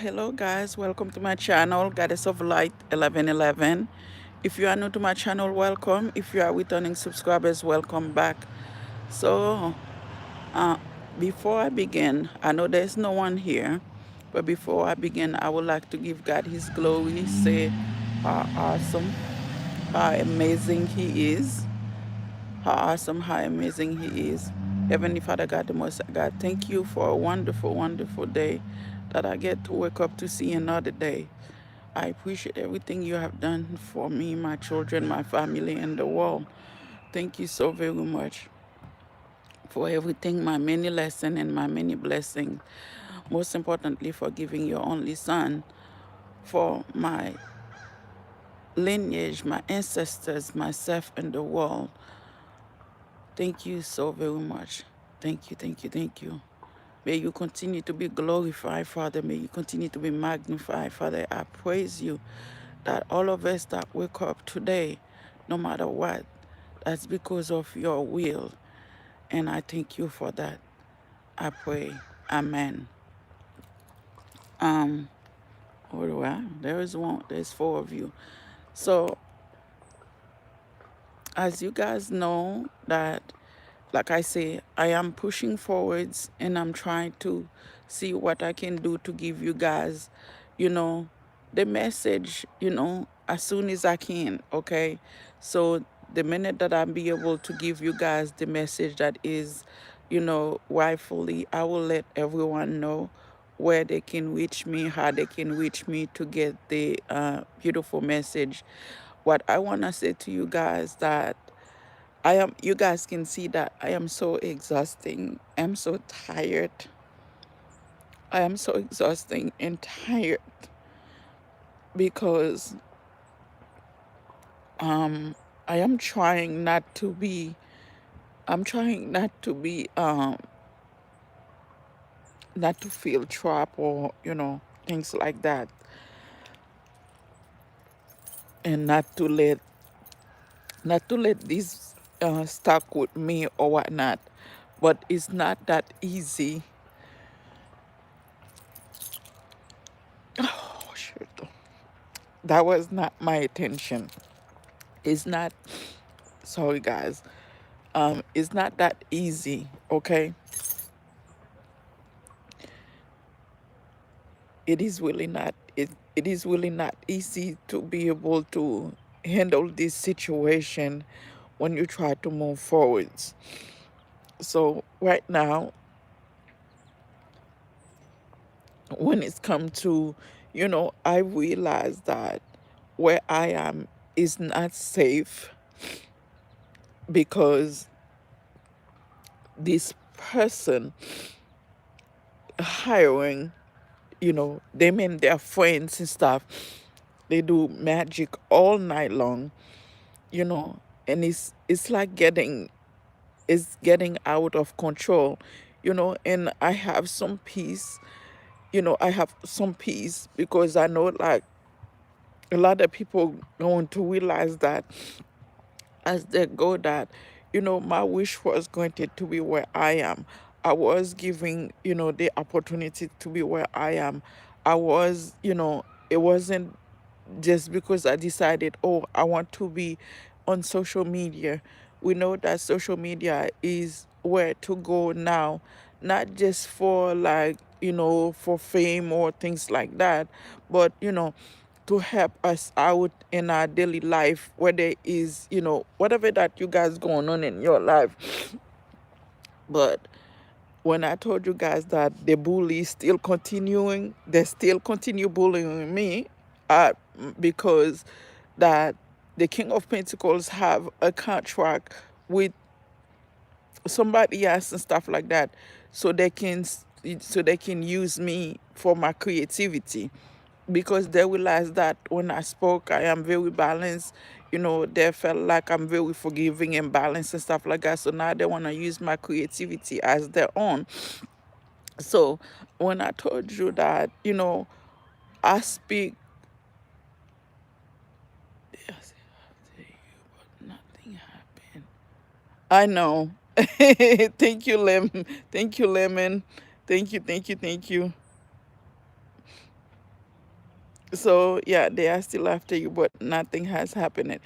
Hello guys, welcome to my channel, Goddess of Light 1111. If you are new to my channel, welcome. If you are returning subscribers, welcome back. So, uh, before I begin, I know there's no one here, but before I begin, I would like to give God His glory, say how awesome, how amazing He is, how awesome, how amazing He is. Heavenly Father God, the Most High God, thank you for a wonderful, wonderful day that I get to wake up to see another day. I appreciate everything you have done for me, my children, my family, and the world. Thank you so very much for everything, my many lessons and my many blessings. Most importantly, for giving your only son for my lineage, my ancestors, myself, and the world. Thank you so very much. Thank you, thank you, thank you. May you continue to be glorified, Father. May you continue to be magnified, Father. I praise you that all of us that wake up today, no matter what, that's because of your will. And I thank you for that. I pray. Amen. Um, oh wow, there is one, there's four of you. So as you guys know that, like I say, I am pushing forwards and I'm trying to see what I can do to give you guys, you know, the message, as soon as I can, okay? So the minute that I'll be able to give you guys the message that is, rightfully, I will let everyone know where they can reach me, how they can reach me to get the beautiful message. What I want to say to you guys that you guys can see that I am so exhausting. I'm so tired. I am so exhausting and tired because I am trying not to be, I'm trying not to feel trapped or, things like that. And not to let this stuck with me or whatnot. But it's not that easy. Oh, shit. That was not my intention. It's not, sorry guys. It's not that easy, okay? It is really not easy to be able to handle this situation when you try to move forwards. So right now, when it's come to, I realize that where I am is not safe because this person hiring, them and their friends and stuff, they do magic all night long, you know, and it's like getting out of control, and I have some peace because I know like a lot of people going to realize that as they go that, my wish was granted to be where I am. I was giving, the opportunity to be where I am. I was, it wasn't just because I decided, oh, I want to be on social media. We know that social media is where to go now, not just for like, for fame or things like that, but, to help us out in our daily life, where there is, whatever that you guys going on in your life. But when I told you guys that the bully is still continuing, they still continue bullying me, uh, because that the King of Pentacles have a contract with somebody else and stuff like that, so they can use me for my creativity, because they realize that when I spoke, I am very balanced. They felt like I'm very forgiving and balanced and stuff like that. So now they want to use my creativity as their own. So when I told you that, I speak, yes, but nothing happened. I know. Thank you, Lemon. Thank you, Lemon. Thank you, thank you, thank you. So yeah, they are still after you, but nothing has happened.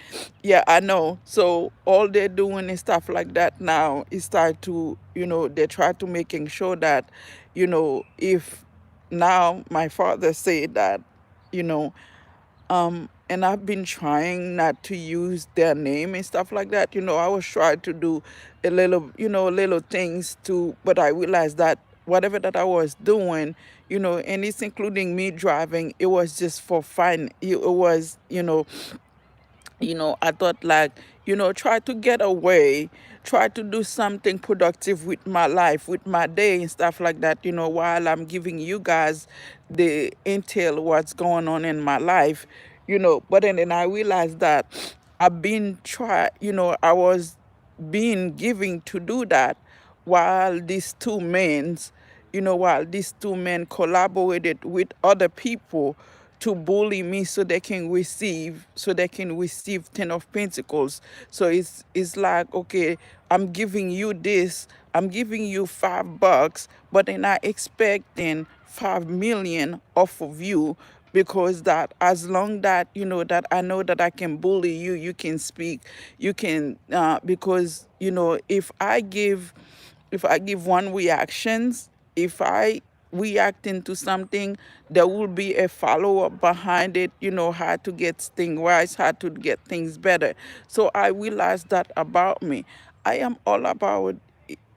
Yeah, I know. So all they're doing is stuff like that now. Is start to, they try to making sure that, if now my father said that, you know, and I've been trying not to use their name and stuff like that. I was trying to do little things to, but I realized that whatever that I was doing, and it's including me driving, it was just for fun. It was, I thought like, try to get away, try to do something productive with my life, with my day and stuff like that, while I'm giving you guys the intel what's going on in my life, but then I realized that I was being giving to do that while these two men collaborated with other people to bully me so they can receive 10 of Pentacles. So it's like, okay, I'm giving you this, I'm giving you $5, but then I expecting 5 million off of you, because that as long that that I know that I can bully you, you can speak, you can because if I give one reactions, if I react into something, there will be a follow up behind it, how to get things right, how to get things better. So I realized that about me. I am all about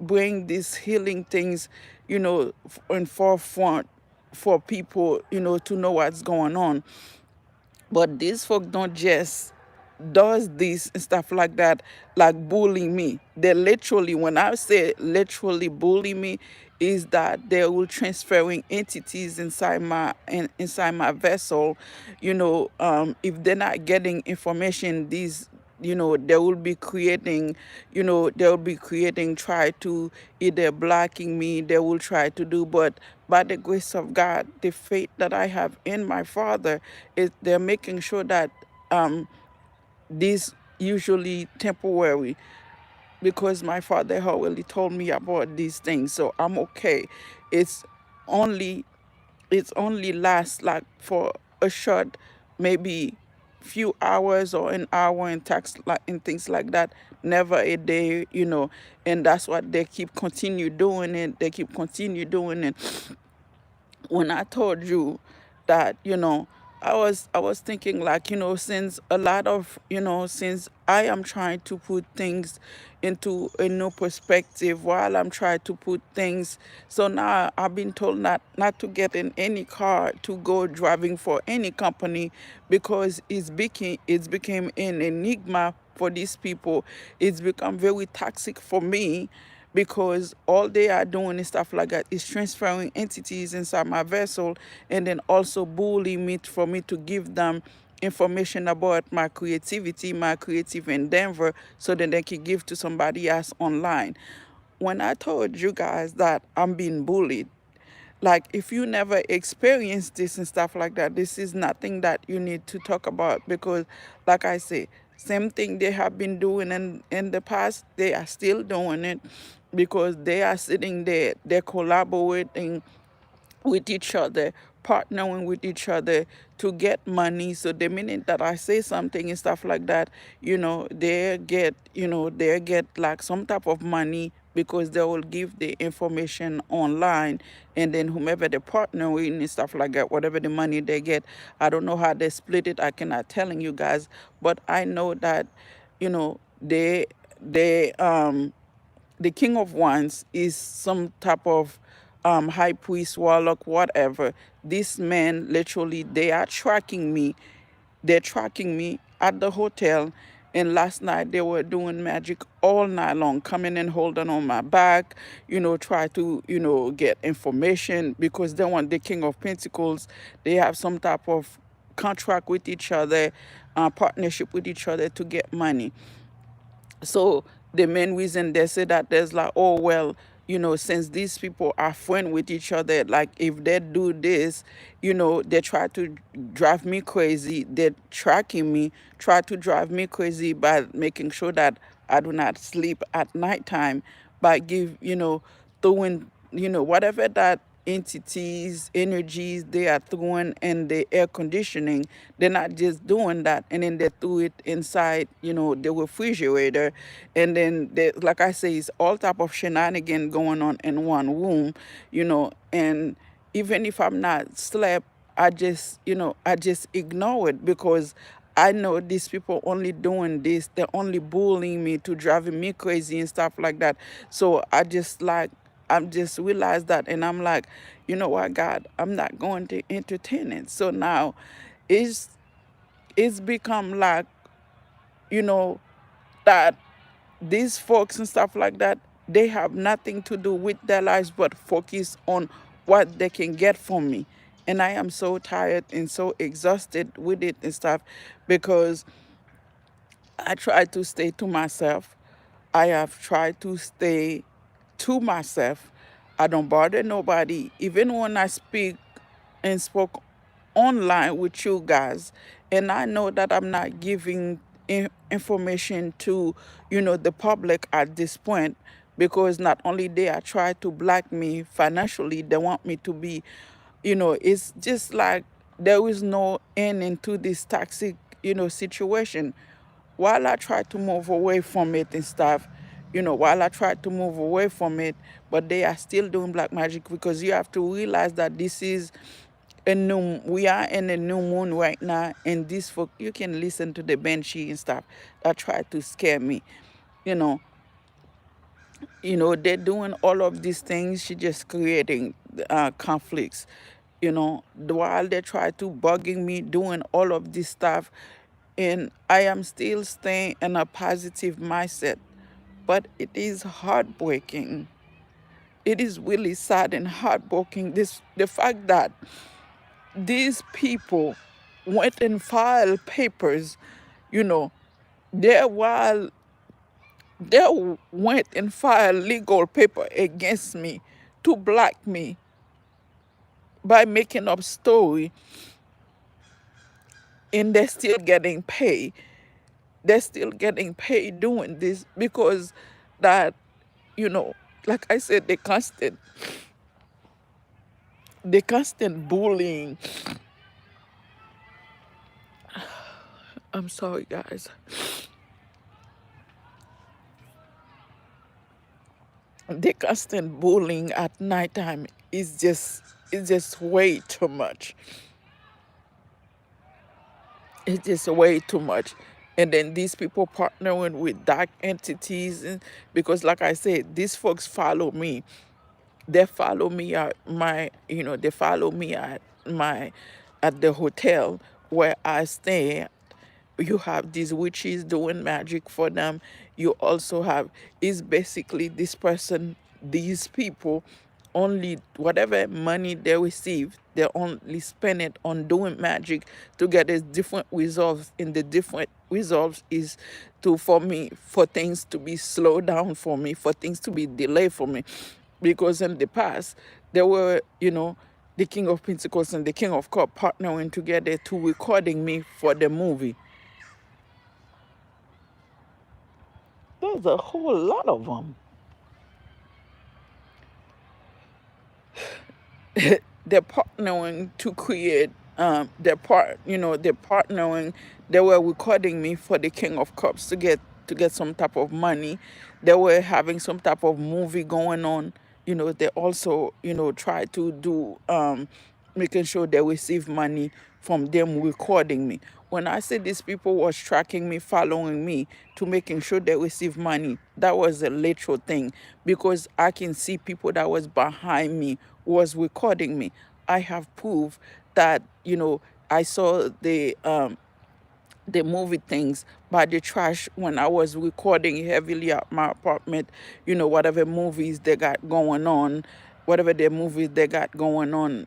bring these healing things, in forefront for people, to know what's going on. But these folk don't just does this and stuff like that, like bullying me. They literally, when I say literally bully me, is that they will transferring entities inside my vessel. If they're not getting information, they will be creating, try to either blocking me, they will try to do, but by the grace of God, the faith that I have in my Father, is they're making sure that this usually temporary, because my father already told me about these things, so I'm okay. It's only it's only lasts like for a short, maybe few hours or an hour and tax like and things like that. Never a day, and that's what they keep continue doing it. They keep continue doing it. When I told you that, I was thinking like, since a lot of, since I am trying to put things into a new perspective, while I'm trying to put things, so now I've been told not to get in any car to go driving for any company, because it's became an enigma for these people. It's become very toxic for me, because all they are doing is stuff like that is transferring entities inside my vessel, and then also bullying me for me to give them information about my creativity, my creative endeavor, so that they can give to somebody else online. When I told you guys that I'm being bullied, like, if you never experienced this and stuff like that, this is nothing that you need to talk about, because like I say, same thing they have been doing in the past, they are still doing it, because they are sitting there, they're collaborating with each other, partnering with each other to get money. So the minute that I say something and stuff like that, they get like some type of money, because they will give the information online, and then whomever they partner with and stuff like that, whatever the money they get, I don't know how they split it. I cannot telling you guys, but I know that, they the King of Wands is some type of high priest, warlock, whatever. This man, literally, they are tracking me. They're tracking me at the hotel. And last night they were doing magic all night long, coming and holding on my back, try to, get information, because they want the King of Pentacles. They have some type of contract with each other, partnership with each other to get money. So the main reason they say that, there's like, oh well, since these people are friend with each other, like if they do this, they try to drive me crazy. They're tracking me, try to drive me crazy by making sure that I do not sleep at nighttime, by give, doing, whatever that entities, energies they are throwing in the air conditioning. They're not just doing that and then they threw it inside, the refrigerator. And then, like I say, it's all type of shenanigan going on in one room, and even if I'm not slept, I just ignore it because I know these people only doing this. They're only bullying me to driving me crazy and stuff like that. So I'm just realized that, and I'm like, you know what, God, I'm not going to entertain it. So now, it's it's become like, you know that these folks and stuff like that, they have nothing to do with their lives but focus on what they can get from me. And I am so tired and so exhausted with it and stuff because I try to stay to myself. I have tried to stay to myself. I don't bother nobody. Even when I speak and spoke online with you guys, and I know that I'm not giving information to, the public at this point, because not only they are trying to black me financially, they want me to be, it's just like there is no end into this toxic, situation. While I try to move away from it and stuff, while I try to move away from it, but they are still doing black magic because you have to realize that we are in a new moon right now, and this folk, you can listen to the banshee and stuff that try to scare me. You know, they're doing all of these things. She just creating conflicts. While they try to bugging me, doing all of this stuff, and I am still staying in a positive mindset. But it is heartbreaking. It is really sad and heartbreaking. The fact that these people went and filed papers, you know, they while they went and filed legal paper against me to block me by making up story, and they're still getting paid. They're still getting paid doing this because that, you know, like I said, the constant bullying. I'm sorry, guys. The constant bullying at nighttime is just way too much. It's just way too much. And then these people partnering with dark entities, because like I said, these folks follow me. They follow me at the hotel where I stay. You have these witches doing magic for them. You also have, is basically this person, these people, only whatever money they receive, they only spend it on doing magic to get a different results. And the different results is for things to be slowed down for me, for things to be delayed for me. Because in the past, there were, the King of Pentacles and the King of Cup partnering together to recording me for the movie. There's a whole lot of them. They're partnering to create. They're partnering. They were recording me for the King of Cups to get some type of money. They were having some type of movie going on. They also try to do making sure they receive money from them recording me. When I say these people was tracking me, following me to making sure they receive money, that was a literal thing because I can see people that was behind me was recording me. I have proof that I saw the movie things by the trash when I was recording heavily at my apartment, whatever movies they got going on, whatever the movies they got going on.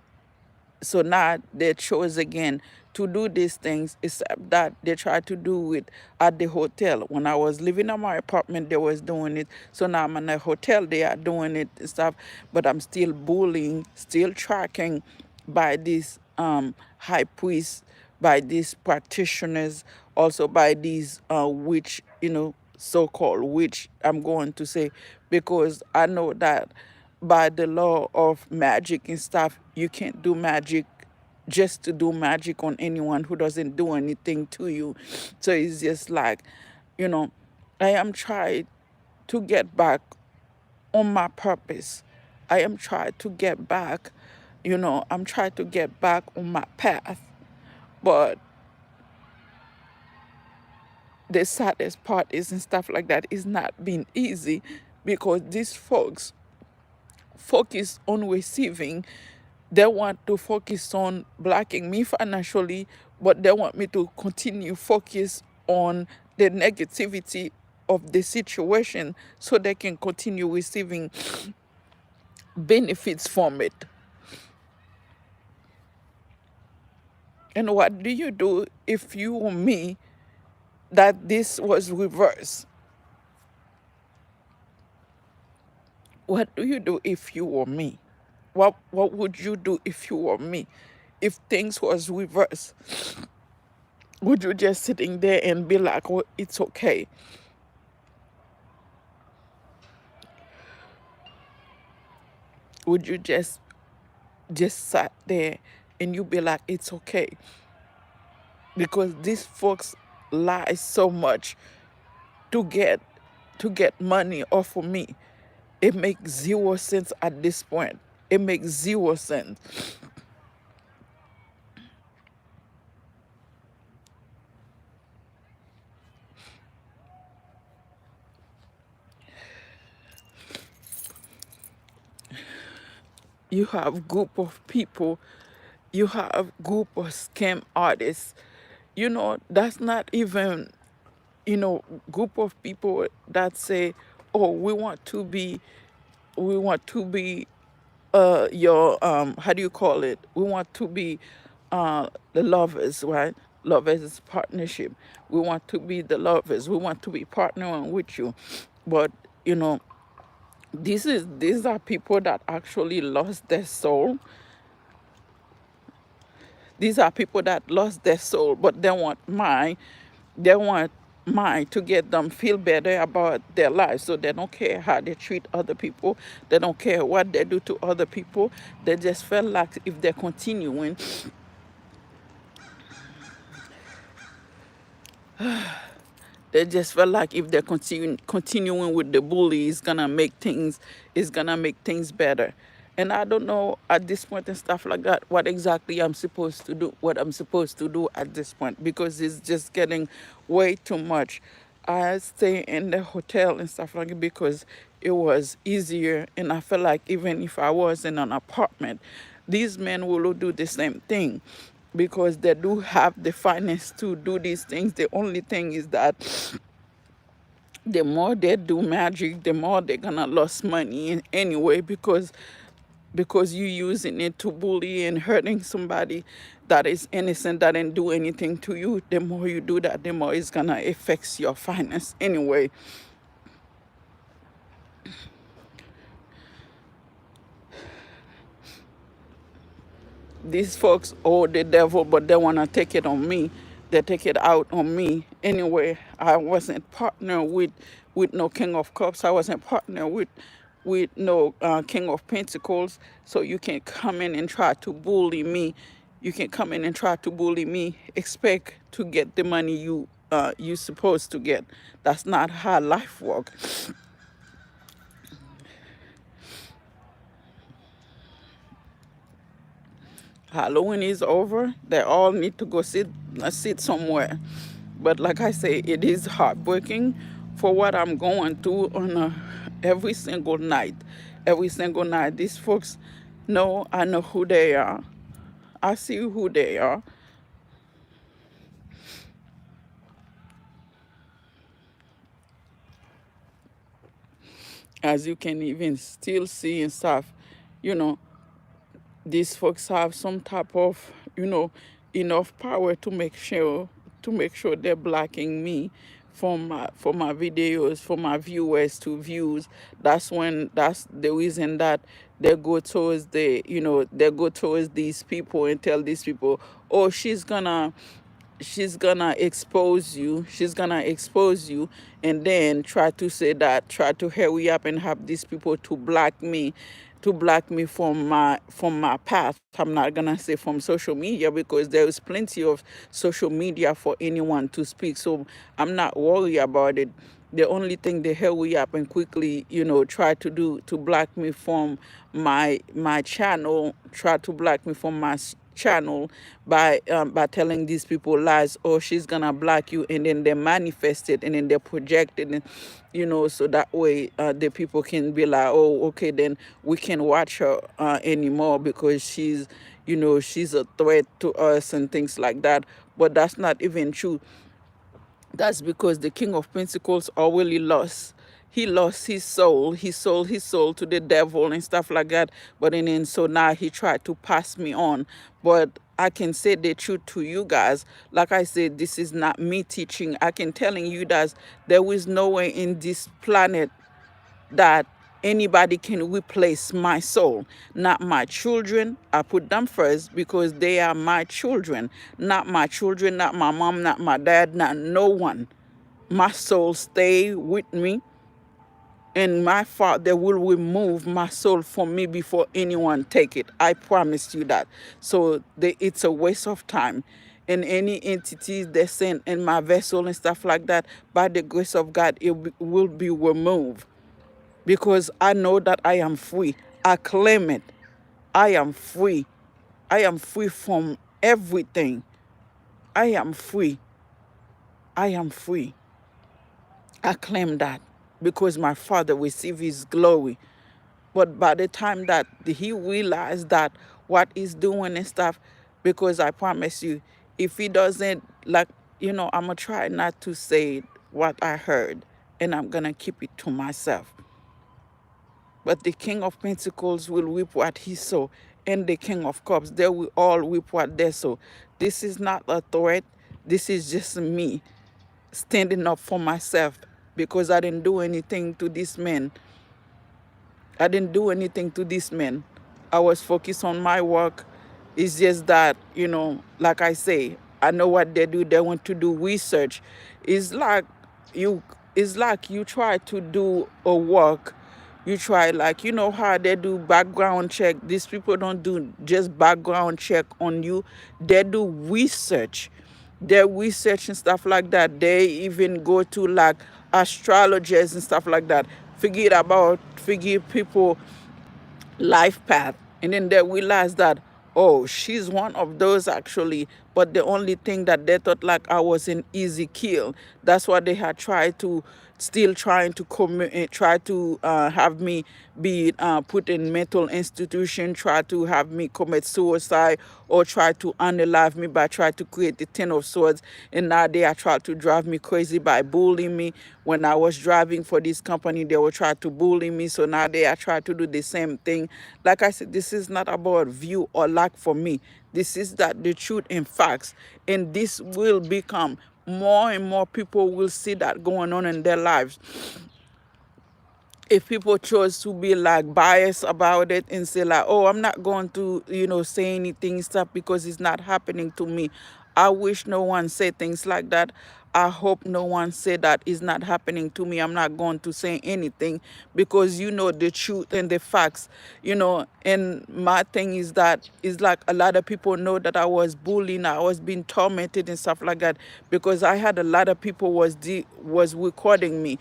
So now they chose again to do these things, except that they try to do it at the hotel. When I was living in my apartment, they was doing it. So now I'm in a hotel, they are doing it and stuff, but I'm still bullying, still tracking by these high priests, by these practitioners, also by these so-called witch, I'm going to say, because I know that by the law of magic and stuff, you can't do magic just to do magic on anyone who doesn't do anything to you. So it's just like, you know, I am trying to get back on my purpose. I am trying to get back, I'm trying to get back on my path. But the saddest part is and stuff like that is not been easy because these folks focus on receiving. They want to focus on blocking me financially, but they want me to continue focus on the negativity of the situation so they can continue receiving benefits from it. And what do you do if you or me that this was reversed? What do you do if you were me? What would you do if you were me? If things was reversed, would you just sitting there and be like, "Oh, it's okay"? Would you just sat there and you be like, "It's okay"? Because these folks lie so much to get money off of me. It makes zero sense at this point. It makes zero sense. You have group of people, you have group of scam artists. That's not even, group of people that say, "Oh, we want to be your how do you call it? We want to be the lovers, right? Lovers is partnership. We want to be the lovers. We want to be partnering with you." But you know, these are people that actually lost their soul. These are people that lost their soul, but they want mine to get them feel better about their lives. So they don't care how they treat other people. They don't care what they do to other people. They just feel like if they're continuing, they just feel like if they're continuing with the bully, it's gonna make things better. And I don't know at this point and stuff like that what exactly what I'm supposed to do at this point, because it's just getting way too much. I stay in the hotel and stuff like that because it was easier, and I feel like even if I was in an apartment, these men will do the same thing because they do have the finance to do these things. The only thing is that the more they do magic, the more they're gonna lose money anyway, because you using it to bully and hurting somebody that is innocent, that didn't do anything to you. The more you do that, the more it's gonna affect your finance anyway. These folks owe the devil, but they want to take it on me. They take it out on me. Anyway, I wasn't partner with no King of Cups. I wasn't partner with no King of Pentacles. So you can come in and try to bully me. You can come in and try to bully me. Expect to get the money you supposed to get. That's not how life works. Halloween is over. They all need to go sit somewhere. But like I say, it is heartbreaking for what I'm going through on every single night. Every single night, these folks know I know who they are. I see who they are. As you can even still see and stuff, you know, these folks have some type of, enough power to make sure they're blocking me for my videos, for my viewers to views. That's the reason that they go towards these people and tell these people, "Oh, she's gonna expose you, and then try to hurry up and have these people to block me." to block me from my path. I'm not gonna say from social media, because there is plenty of social media for anyone to speak. So I'm not worried about it. The only thing they hurry up and quickly, try to do to block me from my channel, try to block me from my channel by telling these people lies. Oh, she's gonna block you, and then they manifest it, and then they project it, and so that way the people can be like, oh, okay, then we can watch her anymore, because she's a threat to us and things like that. But that's not even true. That's because the King of Pentacles already lost. He lost his soul. He sold his soul to the devil and stuff like that. But then so now he tried to pass me on. But I can say the truth to you guys. Like I said, this is not me teaching. I can telling you that there is no way in this planet that anybody can replace my soul. Not my children. I put them first because they are my children. Not my children, not my mom, not my dad, not no one. My soul stay with me, and my Father will remove my soul from me before anyone take it. I promise you that. So it's a waste of time. And any entities that send in my vessel and stuff like that, by the grace of God, will be removed, because I know that I am free. I claim it. I am free. I am free from everything. I am free. I am free. I claim that because my Father received his glory. But by the time that he realized that what he's doing and stuff, because I promise you, if he doesn't, like, I'm going to try not to say what I heard, and I'm going to keep it to myself. But the King of Pentacles will reap what he sow, and the King of Cups, they will all reap what they sow. This is not a threat. This is just me standing up for myself, because I didn't do anything to this man. I didn't do anything to this man. I was focused on my work. It's just that, like I say, I know what they do. They want to do research. It's like you it's like you try to do a work. You try, like, how they do background check. These people don't do just background check on you. They do research. They research and stuff like that. They even go to like astrologers and stuff like that. Figure people life path, and then they realized that, oh, she's one of those actually. But the only thing that they thought, like, I was an easy kill. That's why they had tried to still trying to try to have me be put in mental institution, try to have me commit suicide, or try to unalive me by trying to create the Ten of Swords. And now they are trying to drive me crazy by bullying me. When I was driving for this company, they were trying to bully me. So now they are trying to do the same thing. Like I said, this is not about view or lack for me. This is that the truth and facts. And this will become more and more people will see that going on in their lives. If people chose to be like biased about it and say like, oh, I'm not going to, say anything stuff because it's not happening to me. I wish no one said things like that. I hope no one said that it's not happening to me. I'm not going to say anything, because the truth and the facts, and my thing is that it's like a lot of people know that I was bullied, I was being tormented and stuff like that, because I had a lot of people was recording me.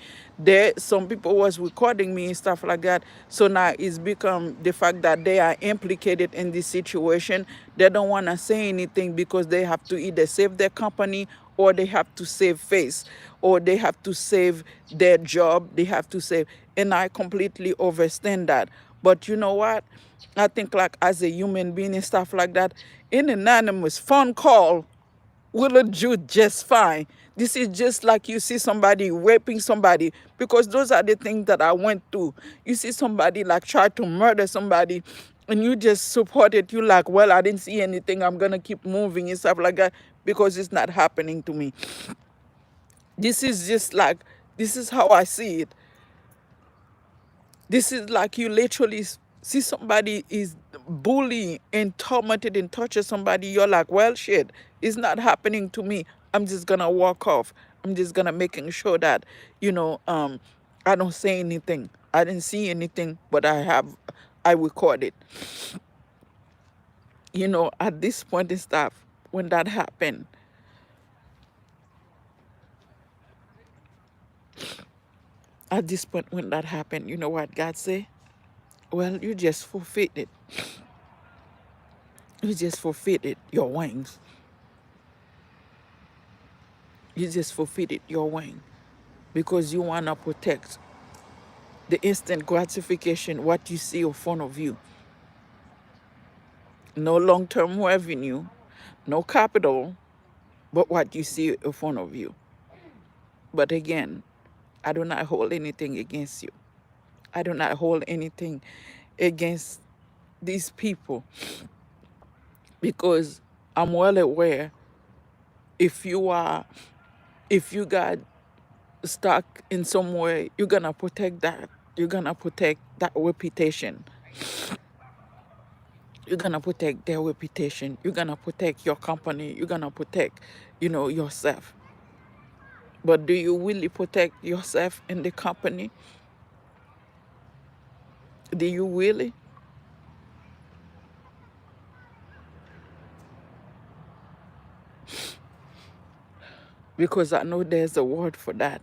Some people was recording me and stuff like that. So now it's become the fact that they are implicated in this situation. They don't want to say anything because they have to either save their company, or they have to save face, or they have to save their job. They have to save. And I completely understand that. But you know what? I think, like, as a human being and stuff like that, an anonymous phone call will do just fine. This is just like you see somebody raping somebody, because those are the things that I went through. You see somebody like try to murder somebody, and you just support it. You like, well, I didn't see anything. I'm gonna keep moving and stuff like that, because it's not happening to me. This is just like, this is how I see it. This is like you literally see somebody is bullying and tormented and torture somebody. You're like, well, shit, it's not happening to me. I'm just gonna walk off. I'm just gonna making sure that, I don't say anything. I didn't see anything, but I have I record it. You know, at this point in stuff, when that happened, at this point when that happened, you know what God say? Well, you just forfeited. You just forfeited your wings. You just forfeited your wing because you want to protect the instant gratification, what you see in front of you. No long-term revenue, no capital, but what you see in front of you. But again, I do not hold anything against you. I do not hold anything against these people because I'm well aware if you got stuck in some way, you're gonna protect that. You're gonna protect that reputation. You're gonna protect their reputation. You're gonna protect your company. You're gonna protect, yourself. But do you really protect yourself and the company? Do you really? Because I know there's a word for that.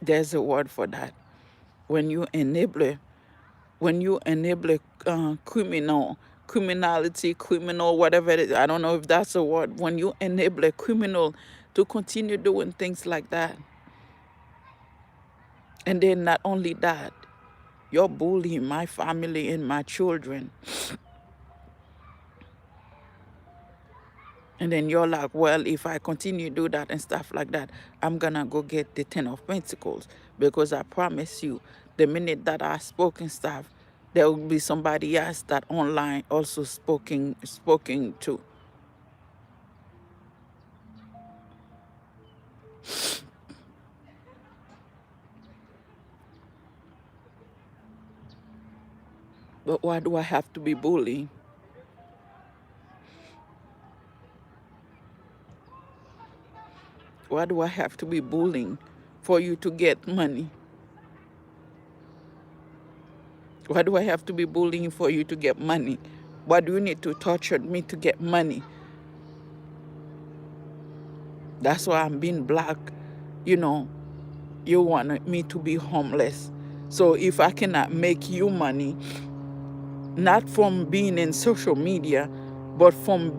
There's a word for that. When you enable, criminal, whatever it is, I don't know if that's a word. When you enable a criminal to continue doing things like that, and then not only that, you're bullying my family and my children. And then you're like, well, if I continue to do that and stuff like that, I'm going to go get the Ten of Pentacles. Because I promise you, the minute that I spoke and stuff, there will be somebody else that online also spoken to. But why do I have to be bullied? Why do I have to be bullying for you to get money? Why do I have to be bullying for you to get money? Why do you need to torture me to get money? That's why I'm being black. You know, you want me to be homeless. So if I cannot make you money, not from being in social media, but from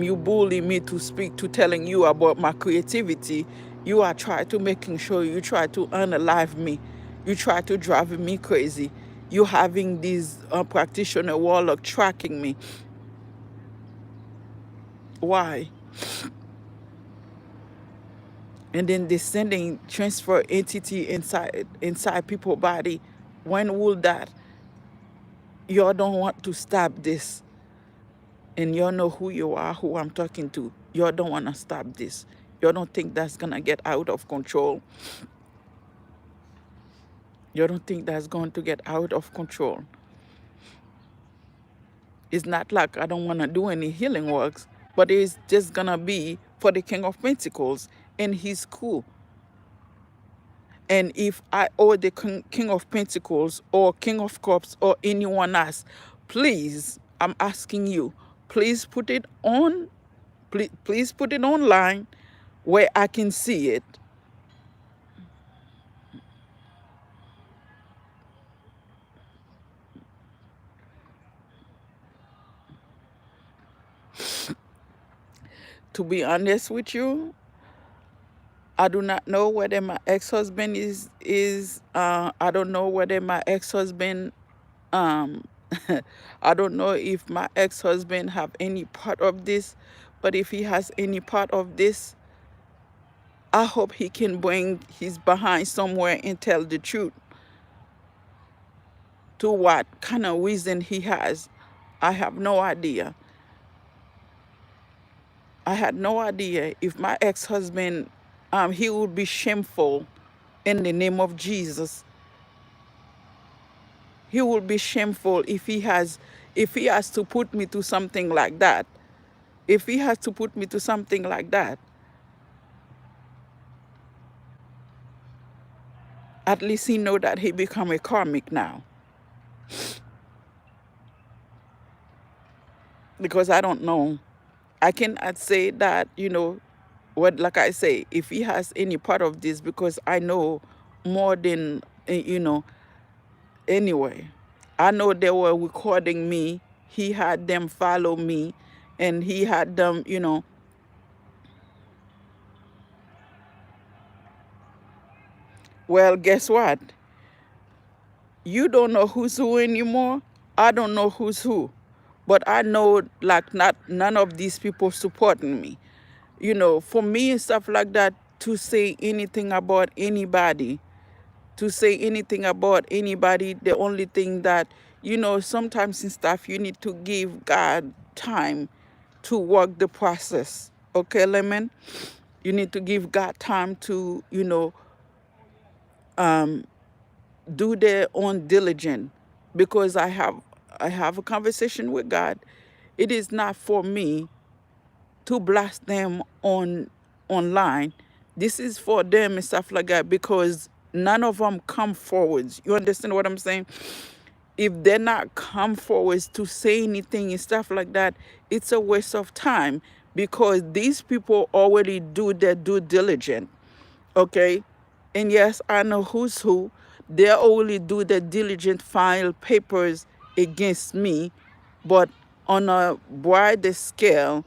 you bullying me to speak to telling you about my creativity, you are trying to making sure you try to unalive me. You try to drive me crazy. You having these practitioner warlock tracking me. Why? And then they sending transfer entity inside people's body. When will that? Y'all don't want to stop this. And y'all know who you are, who I'm talking to. Y'all don't want to stop this. Y'all don't think that's going to get out of control. You don't think that's going to get out of control. It's not like I don't want to do any healing works, but it's just going to be for the King of Pentacles and his crew. And if I owe the King of Pentacles or King of Cups or anyone else, please, I'm asking you, please put it on, please put it online where I can see it. To be honest with you, I do not know whether my ex-husband I don't know whether my ex-husband um I don't know if my ex-husband have any part of this, but if he has any part of this, I hope he can bring his behind somewhere and tell the truth to what kind of reason he has. I have no idea. I had no idea if my ex-husband he would be shameful in the name of Jesus. He will be shameful if he has to put me to something like that. If he has to put me to something like that, At least he know that he become a karmic now. Because I don't know. I cannot say that, what, like I say, if he has any part of this, because I know more than, anyway. I know they were recording me. He had them follow me, and he had them, well, guess what? You don't know who's who anymore. I don't know who's who. But I know, like, not none of these people supporting me. For me and stuff like that, to say anything about anybody, the only thing that, sometimes and stuff, you need to give God time to work the process. Okay, Lemon? You need to give God time to, do their own diligence, because I have a conversation with God. It is not for me to blast them online. This is for them and stuff like that, because none of them come forwards. You understand what I'm saying? If they're not come forwards to say anything and stuff like that, it's a waste of time, because these people already do their due diligence. Okay? And yes, I know who's who. They only do the diligent file papers against me, but on a wider scale,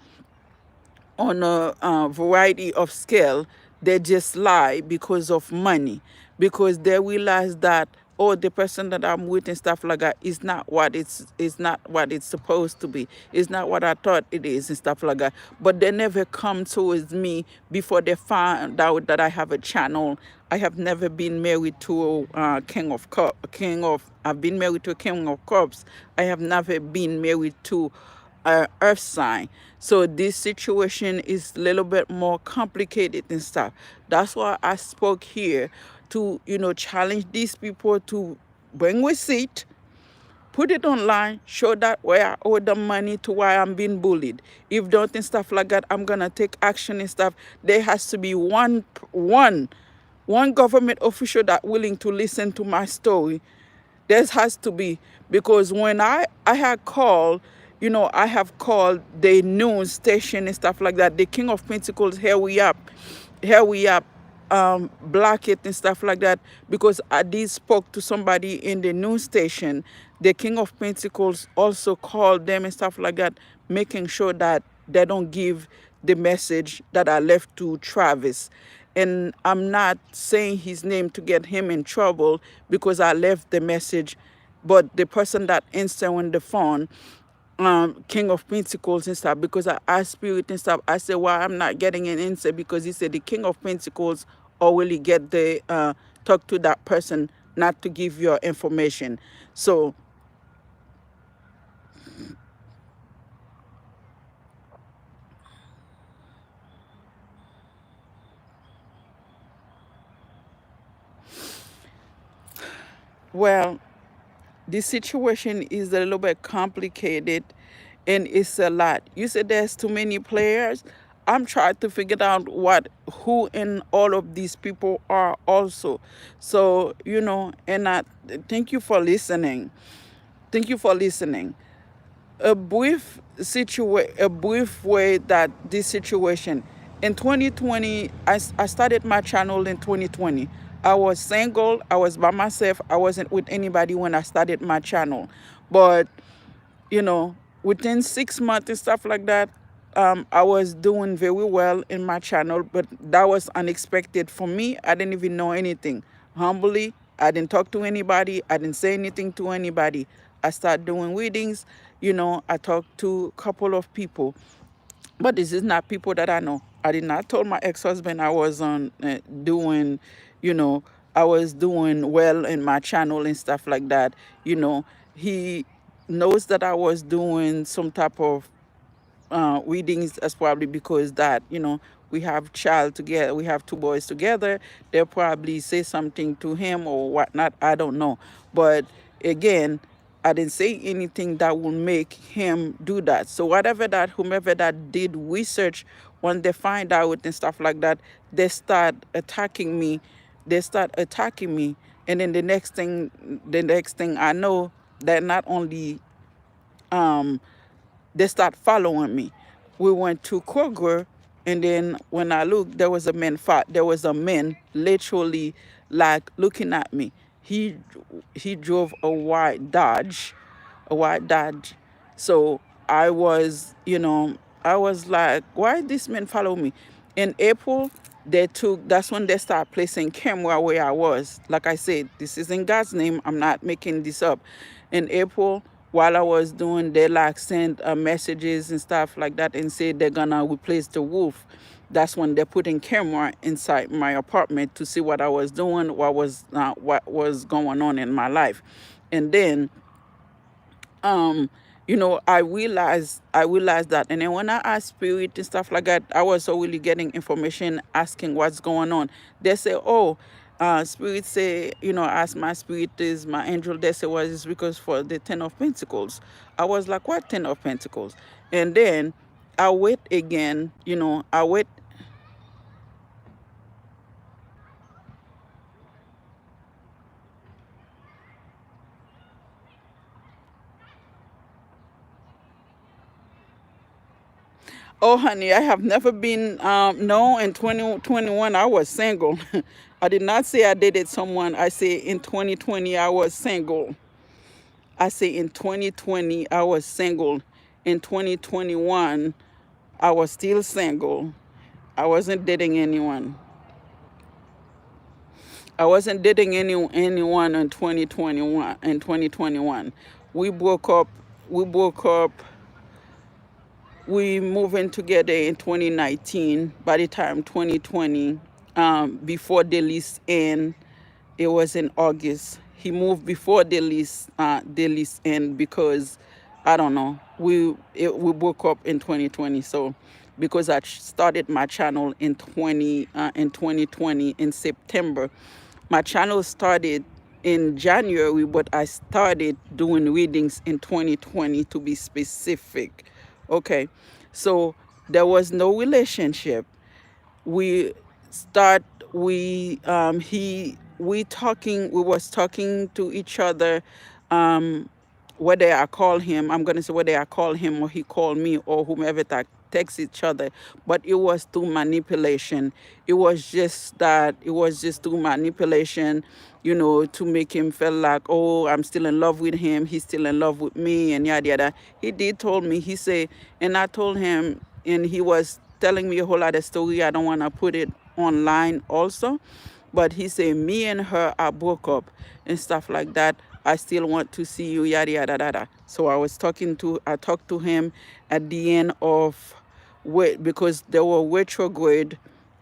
on a variety of scale, they just lie because of money, because they realize that, oh, the person that I'm with and stuff like that is not what it's supposed to be. It's not what I thought it is and stuff like that. But they never come towards me before they find out that I have a channel. I have never been married to a I've been married to a king of cups. I have never been married to earth sign. So this situation is a little bit more complicated and stuff. That's why I spoke here to, challenge these people to bring receipt, put it online, show that where I owe them money, to why I'm being bullied. If don't and stuff like that, I'm gonna take action and stuff. There has to be one government official that willing to listen to my story. There has to be, because when I had called, I have called the news station and stuff like that. The King of Pentacles, here we up, block it and stuff like that, because I did spoke to somebody in the news station. The King of Pentacles also called them and stuff like that, making sure that they don't give the message that I left to Travis. And I'm not saying his name to get him in trouble, because I left the message. But the person that answered on the phone, King of Pentacles and stuff, because I asked Spirit and stuff, I said, well, I'm not getting an answer, because he said the King of Pentacles already get the talk to that person, not to give your information. So, well, the situation is a little bit complicated, and it's a lot. You said there's too many players. I'm trying to figure out who in all of these people are also. So, and I thank you for listening. Thank you for listening. A brief way that this situation, in 2020, I started my channel in 2020. I was single, I was by myself, I wasn't with anybody when I started my channel. But, you know within 6 months and stuff like that, I was doing very well in my channel. But that was unexpected for me. I didn't even know anything. Humbly, I didn't talk to anybody, I didn't say anything to anybody. I started doing readings. I talked to a couple of people, but this is not people that I know. I did not tell my ex-husband I was on doing, you know, I was doing well in my channel and stuff like that. He knows that I was doing some type of readings, as probably because that, we have child together, we have two boys together. They'll probably say something to him or whatnot. I don't know. But again, I didn't say anything that will make him do that. So whomever that did research, when they find out and stuff like that, they start attacking me they start attacking me. And then the next thing I know, that not only they start following me. We went to Kroger, and then when I looked, there was a man. There was a man literally like looking at me. He he drove a white Dodge. So I was, I was like, why this man follow me? In April, that's when they start placing camera where I was. Like I said, this is in God's name. I'm not making this up. In April, while I was doing, they like sent messages and stuff like that and said they're gonna replace the roof. That's when they're putting camera inside my apartment to see what I was doing, what was going on in my life. And then um I realized that. And then when I asked spirit and stuff like that, I was already getting information asking what's going on. They say, oh, spirit say, ask my spirit is my angel. They say, well, it's because for the 10 of Pentacles. I was like, what 10 of Pentacles? And then I wait again, I wait. Oh, honey, I have never been, no, in 2021, I was single. I did not say I dated someone. I say in 2020, I was single. I say in 2020, I was single. In 2021, I was still single. I wasn't dating anyone. I wasn't dating anyone in 2021. In 2021, we broke up. We broke up. We moved in together in 2019. By the time 2020, before the lease end, it was in August. He moved before the lease end because I don't know. We broke up in 2020. So because I started my channel in 2020 in September, my channel started in January, but I started doing readings in 2020 to be specific. Okay, so there was no relationship. We start we was talking to each other, whether I call him, I'm gonna say whether I call him or he called me or whomever that text each other, but it was through manipulation. It was just through manipulation, to make him feel like, oh, I'm still in love with him, he's still in love with me, and yada yada. He did told me, he said, and I told him, and he was telling me a whole lot of story. I don't want to put it online also, but he said me and her are broke up and stuff like that. I still want to see you, yada yada yada. So I talked to him at the end of wait, because they were retrograde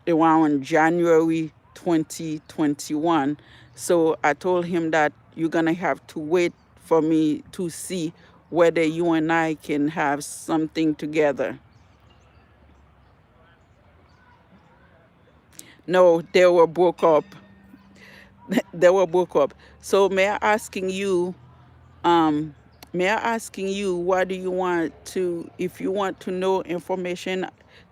around January 2021. So I told him that you're gonna have to wait for me to see whether you and I can have something together. No, they were broke up. They were broke up. So um, may I asking you, what do you want to, if you want to know information,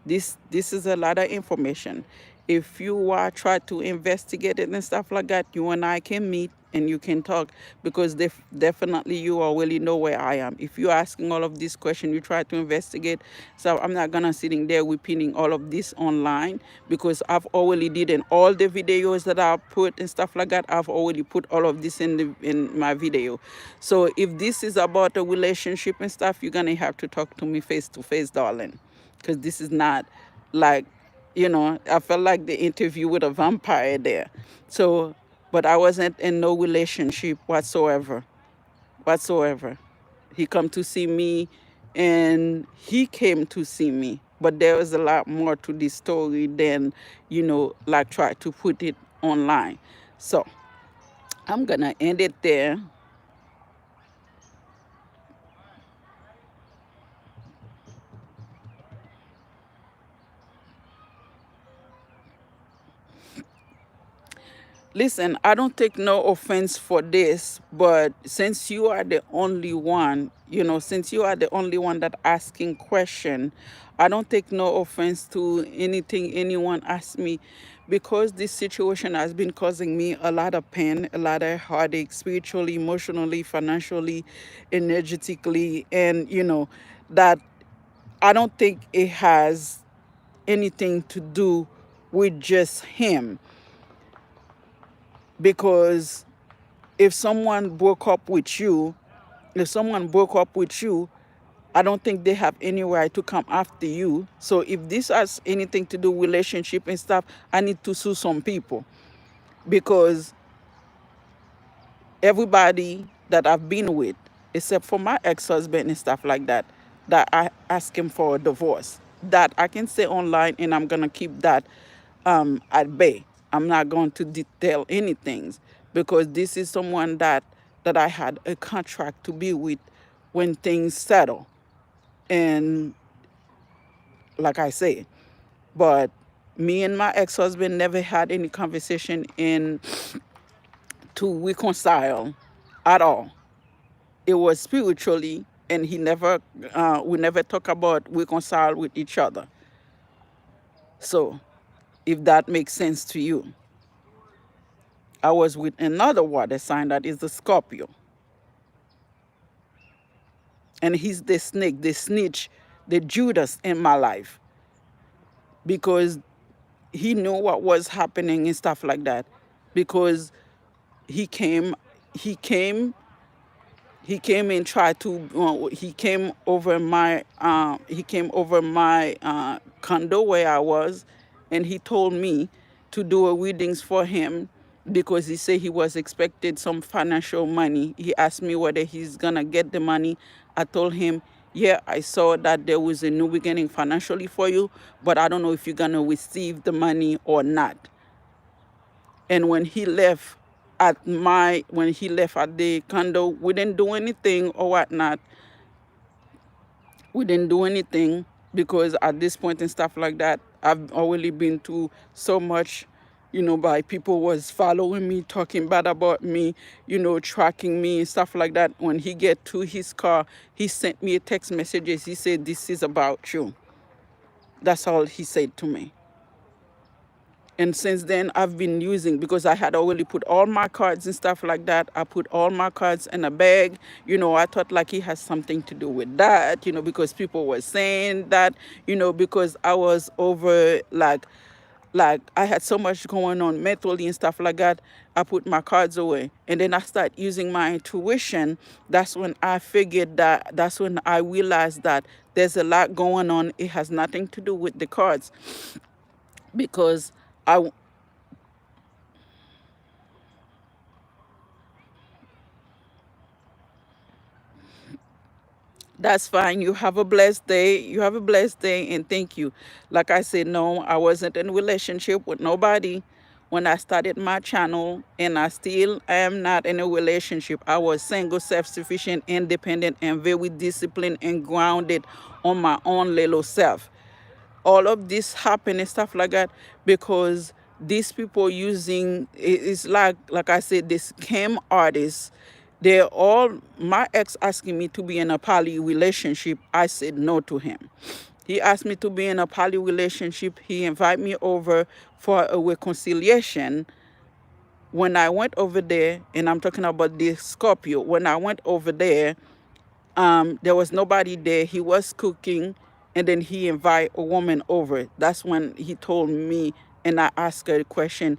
this is a lot of information. If you try to investigate it and stuff like that, you and I can meet and you can talk, because definitely you already know where I am. If you're asking all of these questions, you try to investigate. So I'm not gonna sitting there repeating all of this online, because I've already did in all the videos that I put and stuff like that. I've already put all of this in my video. So if this is about a relationship and stuff, you're gonna have to talk to me face to face, darling, because this is not like, I felt like the interview with a vampire there. So, but I wasn't in no relationship whatsoever. He come to see me, and he came to see me. But there was a lot more to this story than, like try to put it online. So I'm gonna end it there. Listen, I don't take no offense for this, but since you are the only one, since you are the only one that asking question, I don't take no offense to anything anyone asks me, because this situation has been causing me a lot of pain, a lot of heartache, spiritually, emotionally, financially, energetically, and that I don't think it has anything to do with just him, because if someone broke up with you, if someone broke up with you, I don't think they have any right to come after you. So if this has anything to do with relationship and stuff, I need to sue some people, because everybody that I've been with, except for my ex-husband and stuff like that, that I ask him for a divorce. That I can say online, and I'm gonna keep that at bay. I'm not going to detail anything, because this is someone that I had a contract to be with when things settle. And like I say, but me and my ex-husband never had any conversation in to reconcile at all. It was spiritually, and we never talk about reconcile with each other. So if that makes sense to you, I was with another water sign that is the Scorpio, and he's the snake, the snitch, the Judas in my life, because he knew what was happening and stuff like that, because he came he came he came and tried to he came over my condo where I was, and he told me to do a readings for him, because he said he was expected some financial money. He asked me whether he's gonna get the money. I told him, yeah, I saw that there was a new beginning financially for you, but I don't know if you're gonna receive the money or not. And when he left at the condo, we didn't do anything or whatnot. We didn't do anything, because at this point and stuff like that, I've already been through so much, by people was following me, talking bad about me, tracking me and stuff like that. When he get to his car, he sent me a text messages. He said, "This is about you." That's all he said to me. And since then, I've been using, because I had already put all my cards and stuff like that. I put all my cards in a bag. I thought like he has something to do with that, because people were saying that, because I was over, like I had so much going on mentally and stuff like that. I put my cards away. And then I start using my intuition. That's when I realized that there's a lot going on. It has nothing to do with the cards, because I That's fine. You have a blessed day. You have a blessed day, and thank you. Like I said, no, I wasn't in a relationship with nobody when I started my channel, and I still am not in a relationship. I was single, self-sufficient, independent, and very disciplined and grounded on my own little self. All of this happen and stuff like that, because these people using it's like I said, this scam artists, they're all my ex asking me to be in a poly relationship. I said no to him. He asked me to be in a poly relationship. He invited me over for a reconciliation. When I went over there, and I'm talking about the Scorpio, when I went over there, there was nobody there. He was cooking, and then he invited a woman over. That's when he told me, and I asked her a question.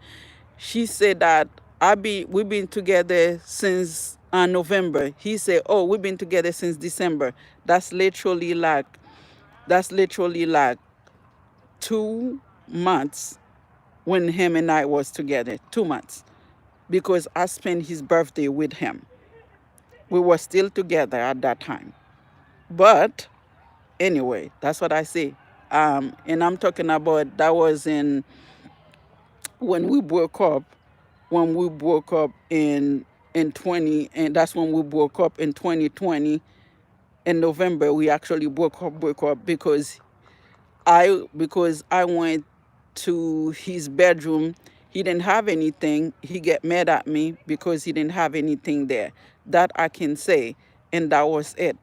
She said that we've been together since November. He said, "Oh, we've been together since December." That's literally like that's literally like 2 months when him and I was together. 2 months, because I spent his birthday with him. We were still together at that time, but anyway, that's what I say. And I'm talking about that was in when we broke up, in 20, and that's when we broke up in 2020. In November, we actually broke up because I went to his bedroom. He didn't have anything. He get mad at me because he didn't have anything there. That I can say, and that was it.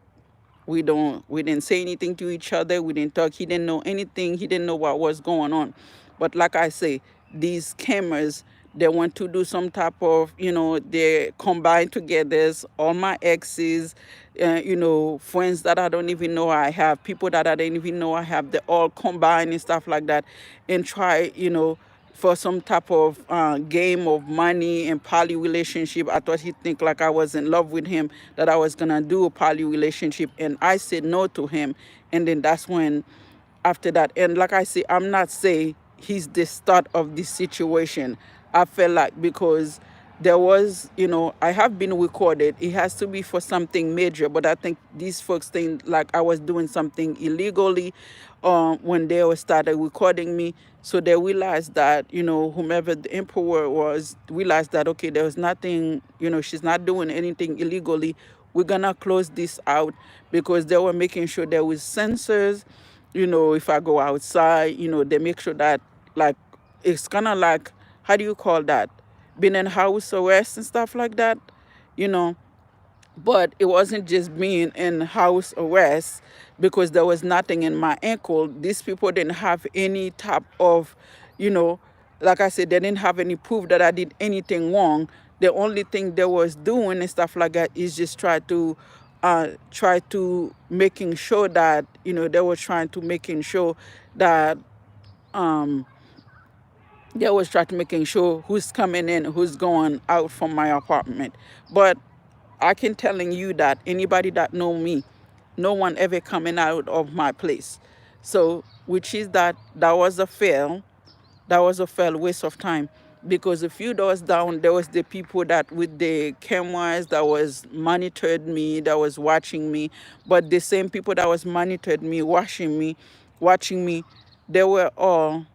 We didn't say anything to each other. We didn't talk. He didn't know anything. He didn't know what was going on. But like I say, these cameras, they want to do some type of, they combine together all my exes, friends that I don't even know I have, people that I didn't even know I have, they all combine and stuff like that, and try, for some type of game of money and poly relationship. I thought he'd think like I was in love with him, that I was gonna do a poly relationship, and I said no to him. And then that's when, after that, and like I say, I'm not saying he's the start of this situation. I felt like, because there was, I have been recorded. It has to be for something major, but I think these folks think like I was doing something illegally when they were started recording me. So they realized that, whomever the emperor was, realized that, okay, there was nothing, she's not doing anything illegally. We're gonna close this out, because they were making sure there was sensors. If I go outside, they make sure that, like, it's kind of like, how do you call that? Being in house arrest and stuff like that, you know. But it wasn't just being in house arrest because there was nothing in my ankle. These people didn't have any type of, you know, like I said, they didn't have any proof that I did anything wrong. The only thing they was doing and stuff like that is just try to making sure that, they were trying to making sure that um they was trying to making sure who's coming in, who's going out from my apartment. But I can telling you that anybody that know me, no one ever coming out of my place. So, which is that was a fail. That was a fail waste of time, because a few doors down there was the people that with the cameras that was monitored me, that was watching me. But the same people that was monitored me, watching me, they were all,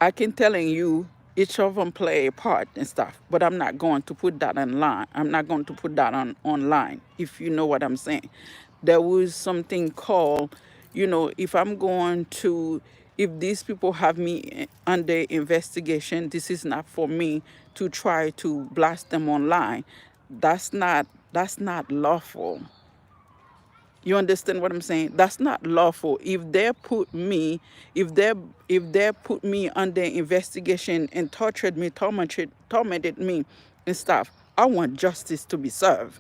I can telling you, each of them play a part and stuff, but I'm not going to put that online. I'm not going to put that on online, if you know what I'm saying. There was something called, if I'm going to, if these people have me under investigation, this is not for me to try to blast them online. That's not lawful. You understand what I'm saying? That's not lawful. If they put me under investigation and tormented me and stuff, I want justice to be served.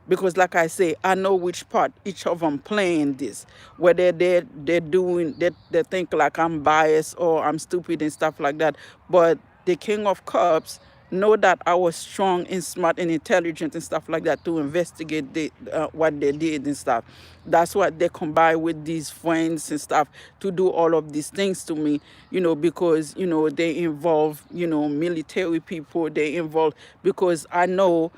Because like I say, I know which part each of them playing this. Whether they're doing they think like I'm biased or I'm stupid and stuff like that. But the king of cops know that I was strong and smart and intelligent and stuff like that to investigate what they did and stuff. That's what they combine with these friends and stuff to do all of these things to me, because, they involve, military people, they involve, because I know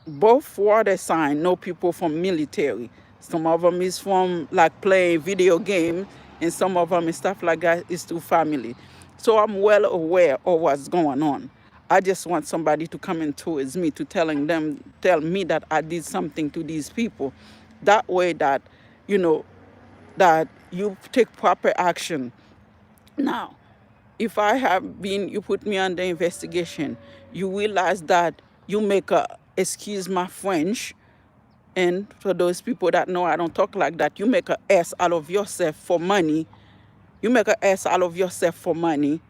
both water sign know people from military. Some of them is from like playing video games, and some of them and stuff like that is to family. So I'm well aware of what's going on. I just want somebody to come in towards me to tell me that I did something to these people. That way that, you know, that you take proper action. Now, if I have been, you put me under investigation, you realize that you make a, excuse my French, and for those people that know I don't talk like that, you make a ass out of yourself for money. You make an ass out of yourself for money,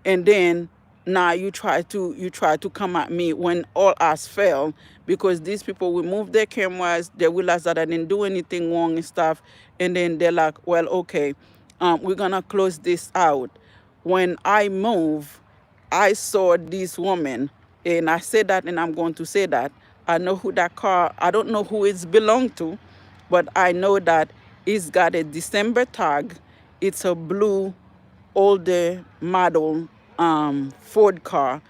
and then now you try to come at me when all else failed, because these people remove their cameras, they realize that I didn't do anything wrong and stuff, and then they're like, well, okay, we're gonna close this out. When I move, I saw this woman, and I said that, and I'm going to say that I know who that car. I don't know who it's belonged to, but I know that it's got a December tag. It's a blue older model Ford car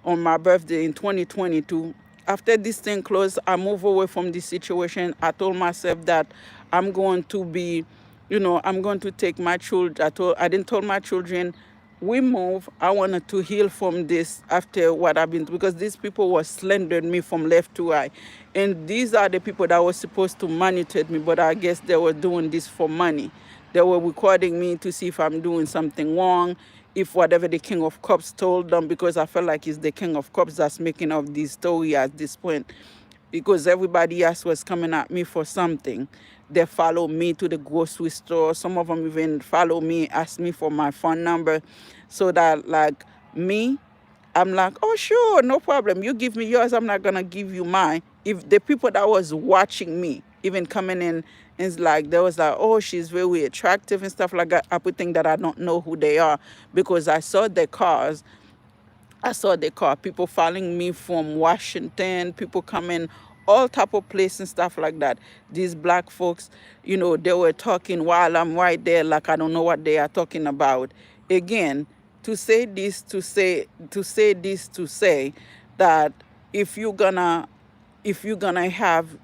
on my birthday in 2022. After this thing closed, I moved away from this situation. I told myself that I'm going to be, I'm going to take my children. I didn't tell my children we move. I wanted to heal from this after what I've been through, because these people were slandering me from left to right. And these are the people that were supposed to monitor me, but I guess they were doing this for money. They were recording me to see if I'm doing something wrong, if whatever the King of Cups told them, because I felt like it's the King of Cups that's making up this story at this point, because everybody else was coming at me for something. They follow me to the grocery store. Some of them even follow me, ask me for my phone number, so that like me, I'm like, oh sure, no problem. You give me yours, I'm not gonna give you mine. If the people that was watching me, even coming in, and like there was like, oh, she's very attractive and stuff like that, I would think that I don't know who they are, because I saw their cars. I saw the car, people following me from Washington, people coming all type of place and stuff like that. These black folks, they were talking while I'm right there, like I don't know what they are talking about. Again, to say that if you're gonna have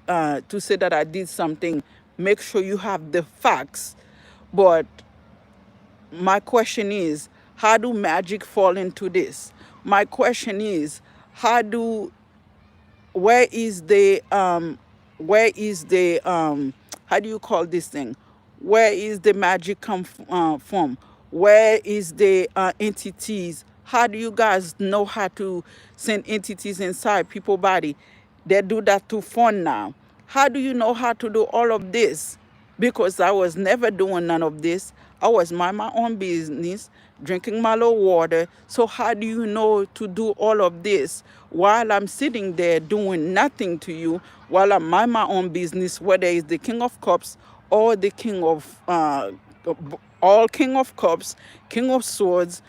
to say that I did something, make sure you have the facts. But my question is, how do magic fall into this? My question is, how do where is the how do you call this thing? Where is the magic from? Where is the entities? How do you guys know how to send entities inside people's body? They do that to phone now. How do you know how to do all of this? Because I was never doing none of this. I was mind my own business, drinking my little water. So how do you know to do all of this while I'm sitting there doing nothing to you, while I mind my own business, whether it's the King of Cups or the King of all King of Cups, King of Swords,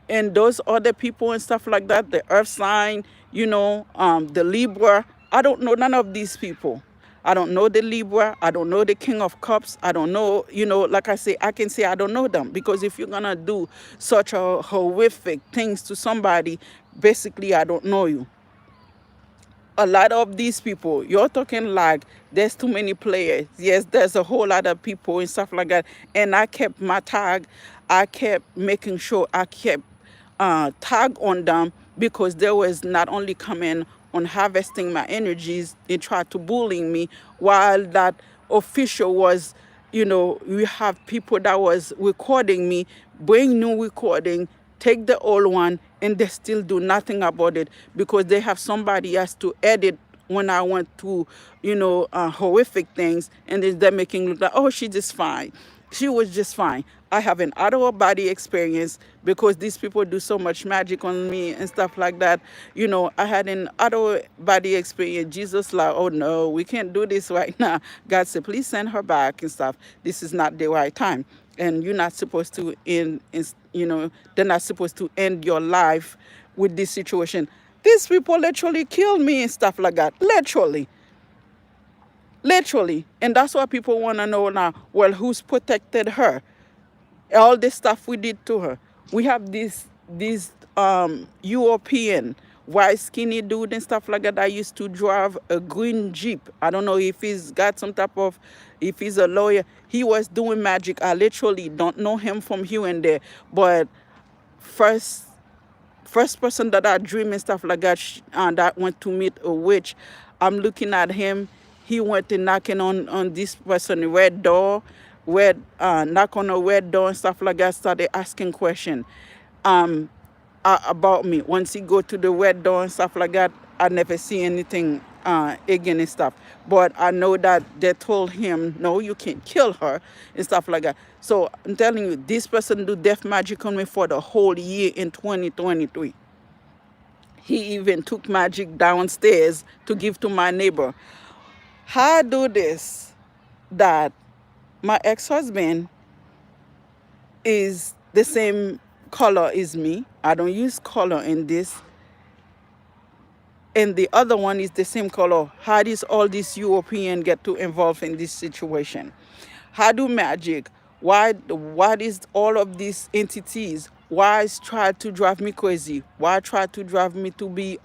and those other people and stuff like that, the Earth sign, the Libra. I don't know none of these people. I don't know the Libra. I don't know the King of Cups. I don't know, like I say, I can say I don't know them, because if you're gonna do such a horrific things to somebody, basically I don't know you. A lot of these people, you're talking like there's too many players. Yes, there's a whole lot of people and stuff like that. And I kept my tag. I kept making sure I kept tag on them, because they was not only coming on harvesting my energies, they tried to bullying me, while that official was, we have people that was recording me, bring new recording, take the old one, and they still do nothing about it, because they have somebody else to edit when I went through, horrific things, and then they're making look like, oh, she just fine. She was just fine. I have an out of body experience, because these people do so much magic on me and stuff like that. I had an out of body experience. Jesus, like, oh no, we can't do this right now. God said, please send her back and stuff. This is not the right time. And you're not supposed to they're not supposed to end your life with this situation. These people literally killed me and stuff like that. Literally. And that's what people want to know now. Well, who's protected her? All the stuff we did to her. We have this European white skinny dude and stuff like that. I used to drive a green Jeep. I don't know if he's got some type of, if he's a lawyer. He was doing magic. I literally don't know him from here and there. But first person that I dream and stuff like that, that went to meet a witch. I'm looking at him. He went and knocking on this person red door, knock on a red door and stuff like that. Started asking question, about me. Once he go to the red door and stuff like that, I never see anything again and stuff. But I know that they told him, no, you can't kill her and stuff like that. So I'm telling you, this person do death magic on me for the whole year in 2023. He even took magic downstairs to give to my neighbor. How do this that my ex-husband is the same color as me? I don't use color in this. And the other one is the same color. How does all these European get to involve in this situation? How do magic? What is all of these entities? Why is try to drive me crazy? Why try to drive me to be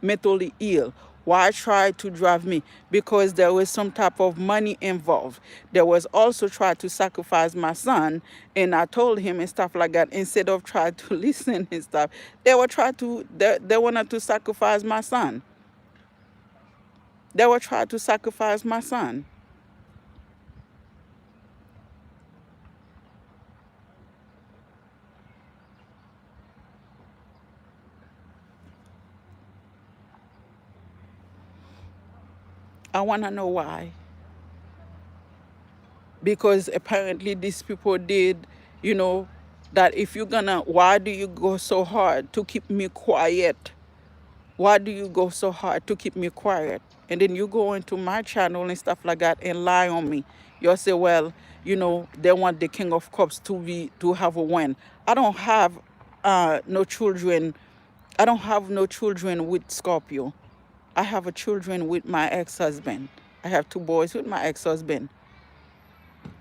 mentally ill? Why try to drive me? Because there was some type of money involved. There was also try to sacrifice my son, and I told him and stuff like that. Instead of try to listen and stuff, they wanted to sacrifice my son. They were trying to sacrifice my son. I want to know why. Because apparently these people did, you know, that if you're gonna, why do you go so hard to keep me quiet? Why do you go so hard to keep me quiet? And then you go into my channel and stuff like that and lie on me. You'll say, well, they want the King of Cups to have a win. I don't have no children. I don't have no children with Scorpio. I have a children with my ex-husband. I have two boys with my ex-husband.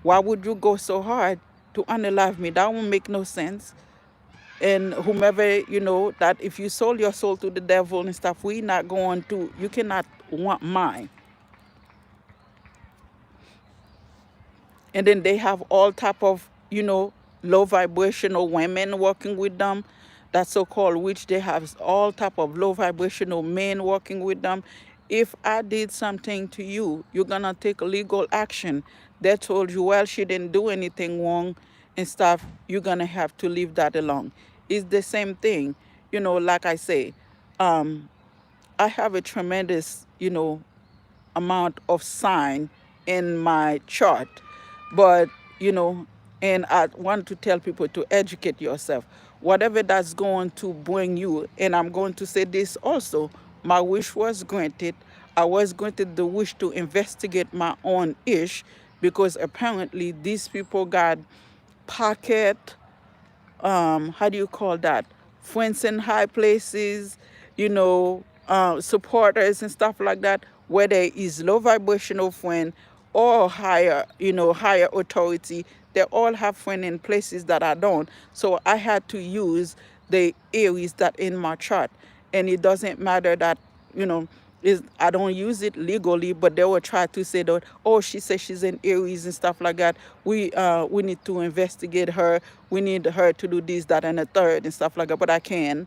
Why would you go so hard to unalive me? That won't make no sense. And whomever, that if you sold your soul to the devil and stuff, we not going to, you cannot want mine. And then they have all type of, low vibrational women working with them. That so-called witch, they have all type of low vibrational men working with them. If I did something to you, you're gonna take legal action. They told you, well, she didn't do anything wrong and stuff. You're gonna have to leave that alone. It's the same thing, like I say, I have a tremendous, amount of sign in my chart. But, and I want to tell people to educate yourself. Whatever that's going to bring you, and I'm going to say this also, my wish was granted. I was granted the wish to investigate my own ish because apparently these people got pocket, how do you call that? Friends in high places, supporters and stuff like that, whether it's low vibrational friend or higher, higher authority, they all have friend in places that I don't. So I had to use the areas that in my chart. And it doesn't matter that, is I don't use it legally, but they will try to say that, oh, she says she's in Aries and stuff like that. We need to investigate her. We need her to do this, that, and the third and stuff like that. But I can.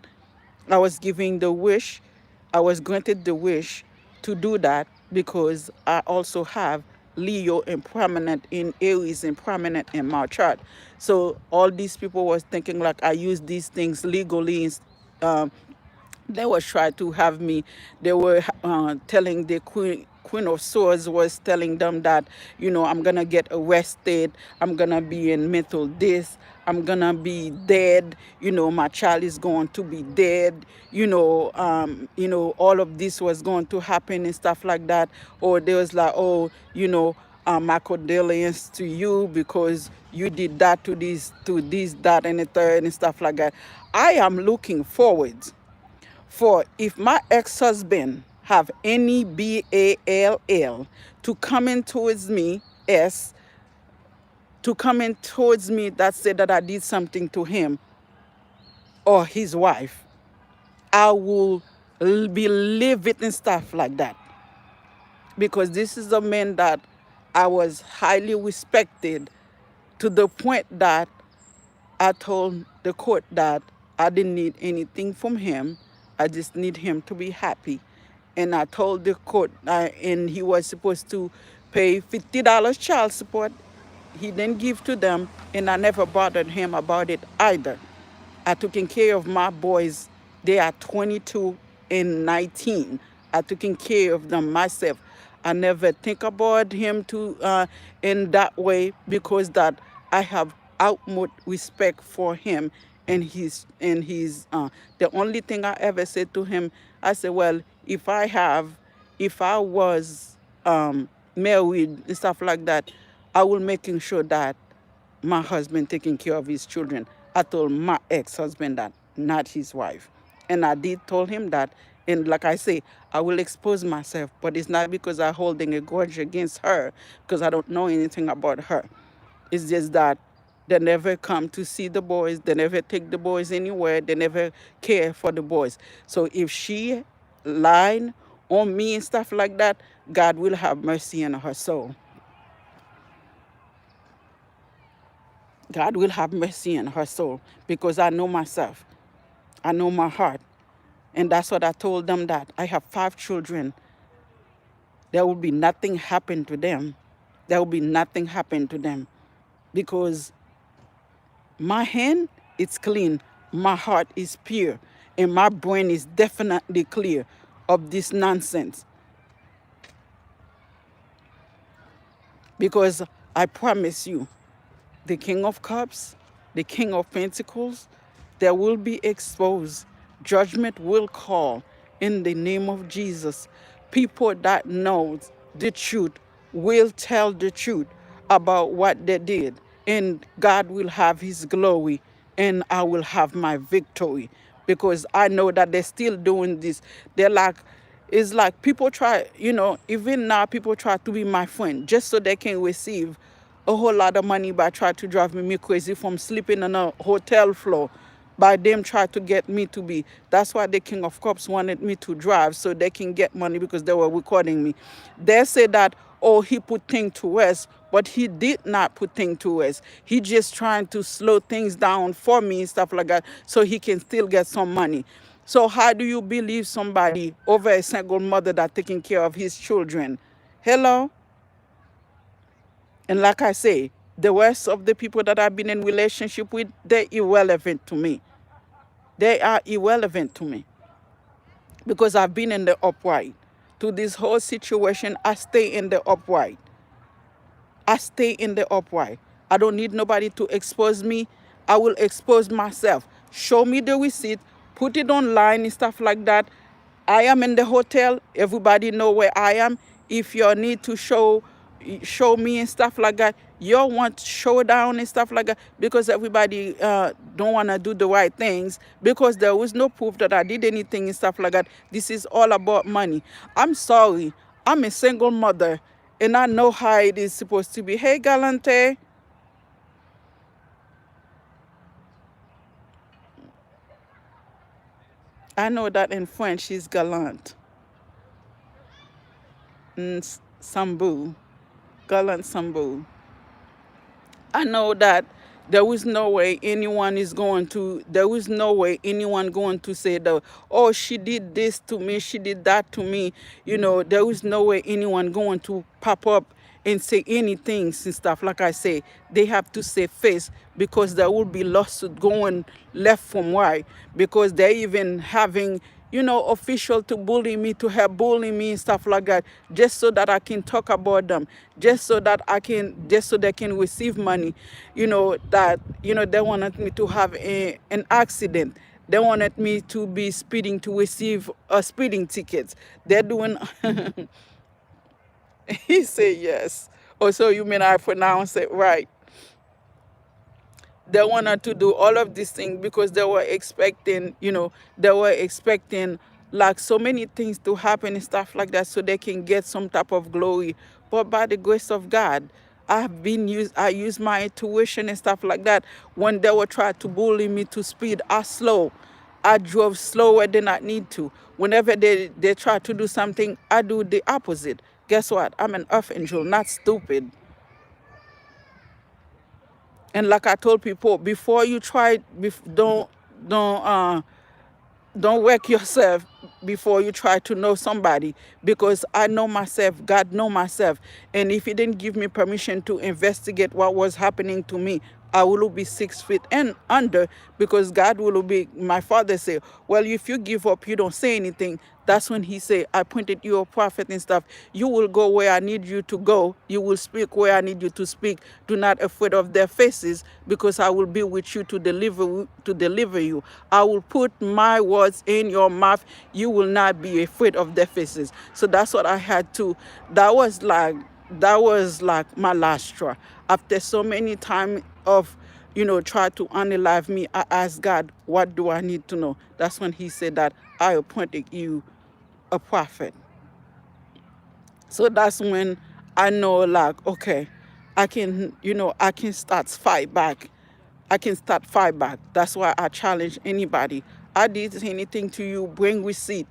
I was giving the wish. I was granted the wish to do that because I also have Leo and prominent in Aries and prominent in my chart. So all these people was thinking like I use these things legally, um, they was trying to have me. They were telling the Queen of Swords was telling them that, I'm gonna get arrested. I'm gonna be in mental this. I'm gonna be dead. My child is going to be dead. All of this was going to happen and stuff like that. Or they was like, oh, my condolences to you because you did that to this, that, and the third and stuff like that. I am looking forward for if my ex-husband have any BALL to come in towards me, S, to come in towards me that said that I did something to him or his wife, I will be livid and stuff like that. Because this is a man that I was highly respected to the point that I told the court that I didn't need anything from him. I just need him to be happy. And I told the court, and he was supposed to pay $50 child support. He didn't give to them, and I never bothered him about it either. I taken care of my boys. They are 22 and 19. I taken care of them myself. I never think about him in that way because that I have utmost respect for him and his the only thing I ever said to him, I said, well, if I was married and stuff like that, I will making sure that my husband taking care of his children. I told my ex-husband that, not his wife. And I did told him that. And like I say, I will expose myself, but it's not because I'm holding a grudge against her, because I don't know anything about her. It's just that they never come to see the boys. They never take the boys anywhere. They never care for the boys. So if she lied on me and stuff like that, God will have mercy on her soul. God will have mercy on her soul because I know myself. I know my heart. And that's what I told them, that I have 5 children. There will be nothing happen to them. There will be nothing happen to them because my hand is clean, my heart is pure, and my brain is definitely clear of this nonsense. Because I promise you, the King of Cups, the King of Pentacles, they will be exposed. Judgment will call in the name of Jesus. People that knows the truth will tell the truth about what they did, and God will have his glory, and I will have my victory, because I know that they're still doing this. They're like, it's like people try, even now people try to be my friend just so they can receive a whole lot of money by trying to drive me crazy from sleeping on a hotel floor, by them try to get me to be. That's why the King of Cups wanted me to drive, so they can get money, because they were recording me. They say that, oh, he put things to rest, but he did not put things to rest. He just trying to slow things down for me and stuff like that, so he can still get some money. So how do you believe somebody over a single mother that taking care of his children? Hello? And like I say, the rest of the people that I've been in relationship with, they're irrelevant to me. They are irrelevant to me because I've been in the upright. To this whole situation, I stay in the upright. I stay in the upright. I don't need nobody to expose me. I will expose myself. Show me the receipt, put it online and stuff like that. I am in the hotel. Everybody know where I am. If you need to show me and stuff like that, you want showdown and stuff like that, because everybody don't want to do the right things, because there was no proof that I did anything and stuff like that. This is all about money. I'm sorry. I'm a single mother, and I know how it is supposed to be. Hey, Galante. I know that in French is galant. Sambu. Galant Sambu. I know that there is no way anyone going to say that, oh, she did this to me, she did that to me. There is no way anyone going to pop up and say anything and stuff. Like I say, they have to say face, because there will be lawsuit going left from right, because they're even having official to bully me, to have bully me and stuff like that, just so that I can talk about them, just so they can receive money. They wanted me to have an accident. They wanted me to be speeding to receive a speeding ticket. They're doing. He said yes. Oh, so you mean I pronounce it right? They wanted to do all of these things because they were expecting like so many things to happen and stuff like that, so they can get some type of glory. But by the grace of God, I use my intuition and stuff like that. When they were trying to bully me to speed, I drove slower than I need to. Whenever they try to do something, I do the opposite. Guess what? I'm an earth angel, not stupid. And like I told people, before you try, don't don't wreck yourself before you try to know somebody, because I know myself, God know myself. And if he didn't give me permission to investigate what was happening to me, I will be 6 feet and under, because God will be, my father said, well, if you give up, you don't say anything. That's when he said, I appointed you a prophet and stuff. You will go where I need you to go. You will speak where I need you to speak. Do not afraid of their faces, because I will be with you to deliver you. I will put my words in your mouth. You will not be afraid of their faces. So that's what I had to. That was like my last straw. After so many time of try to unalive me, I asked God, what do I need to know? That's when he said that I appointed you a prophet. So that's when I know, like, okay, I can start fight back. I can start fight back. That's why I challenge anybody. I did anything to you, bring receipt.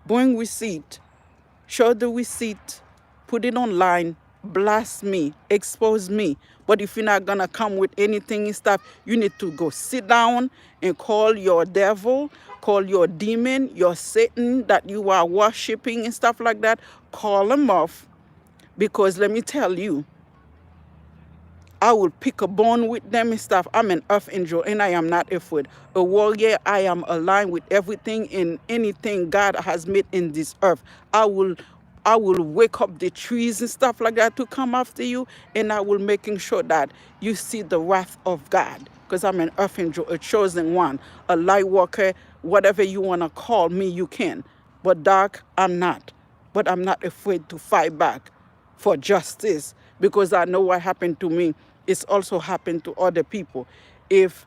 Bring receipt. show the receipt, put it online, blast me, expose me. But if you're not gonna come with anything and stuff, you need to go sit down and call your devil, call your demon, your Satan that you are worshiping and stuff like that. Call them off, because let me tell you, I will pick a bone with them and stuff. I'm an earth angel and I am not afraid. A warrior, I am aligned with everything and anything God has made in this earth. I will wake up the trees and stuff like that to come after you, and I will making sure that you see the wrath of God. Because I'm an earth angel, a chosen one, a light worker, whatever you want to call me, you can. But dark, I'm not. But I'm not afraid to fight back for justice, because I know what happened to me. It's also happened to other people. If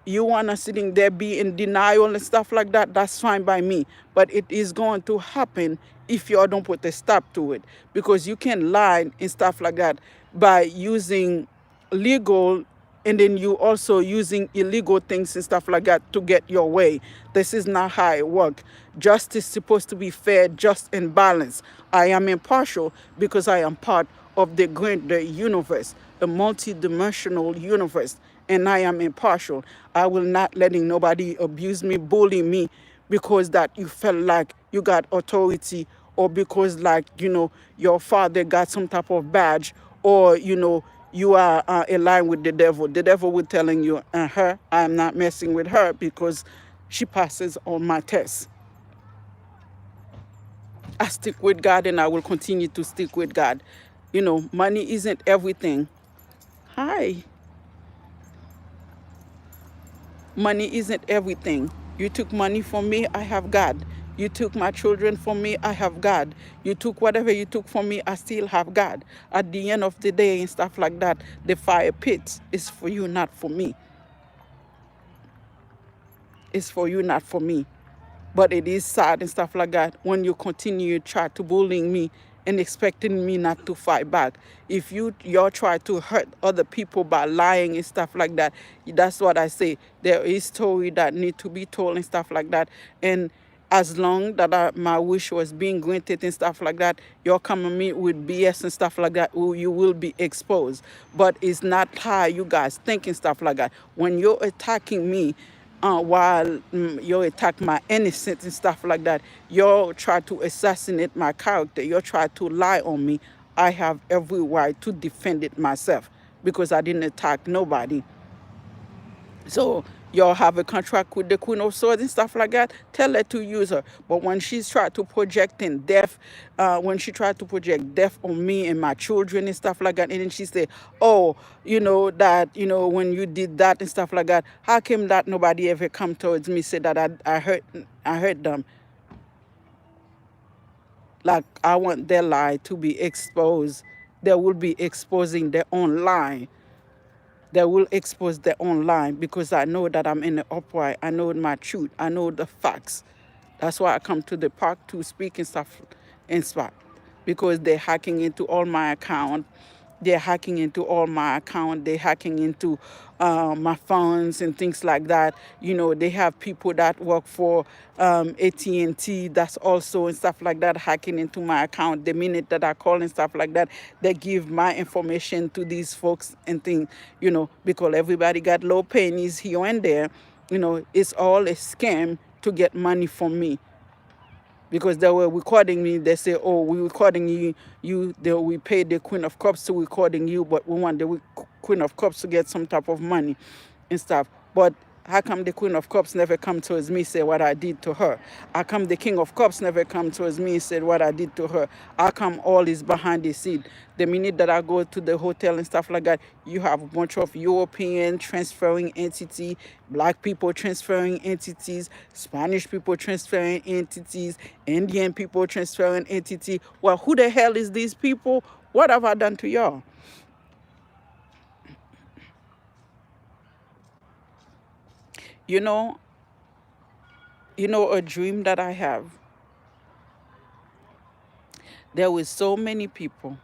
you want to sitting there be in denial and stuff like that, that's fine by me. But it is going to happen if you don't put a stop to it. Because you can lie and stuff like that by using legal, and then you also using illegal things and stuff like that to get your way. This is not how it works. Justice is supposed to be fair, just, and balanced. I am impartial because I am part of the greater universe, the multi-dimensional universe, and I am impartial. I will not letting nobody abuse me, bully me, because that you felt like you got authority, or because like, your father got some type of badge, or you are aligned with the devil. The devil will telling you, her, I'm not messing with her because she passes on my test. I stick with God and I will continue to stick with God. Money isn't everything. Hi. Money isn't everything. You took money from me, I have God. You took my children from me, I have God. You took whatever you took from me, I still have God. At the end of the day and stuff like that, the fire pit is for you, not for me. It's for you, not for me. But it is sad and stuff like that when you continue to try to bullying me and expecting me not to fight back. If you try to hurt other people by lying and stuff like that, that's what I say. There is story that need to be told and stuff like that. And as long that my wish was being granted and stuff like that, you're coming me with BS and stuff like that, you will be exposed. But it's not how you guys think and stuff like that. When you're attacking me, while you attack my innocence and stuff like that, you try to assassinate my character, you try to lie on me, I have every right to defend it myself, because I didn't attack nobody. So y'all have a contract with the Queen of Swords and stuff like that, tell her to use her. But when she's tried to project in death, when she tried to project death on me and my children and stuff like that, and then she said, oh, when you did that and stuff like that, how come that nobody ever come towards me, said that I hurt them? Like, I want their lie to be exposed. They will be exposing their own lie. They will expose their own lie, because I know that I'm in the upright. I know my truth. I know the facts. That's why I come to the park to speak and stuff and stuff, because they're hacking into all my account. They're hacking into all my account. They're hacking into my phones and things like that. They have people that work for AT&T that's also and stuff like that hacking into my account. The minute that I call and stuff like that, they give my information to these folks and things, because everybody got low pennies here and there. It's all a scam to get money from me, because they were recording me. They say, oh, we're recording we paid the Queen of Cups to recording you, but we want the Queen of Cups to get some type of money and stuff. But how come the Queen of Cups never come towards me, say what I did to her? How come the King of Cups never come towards me and said what I did to her? How come all is behind the scene? The minute that I go to the hotel and stuff like that, you have a bunch of European transferring entity, black people transferring entities, Spanish people transferring entities, Indian people transferring entity. Well, who the hell is these people? What have I done to y'all? You know, a dream that I have. There were so many people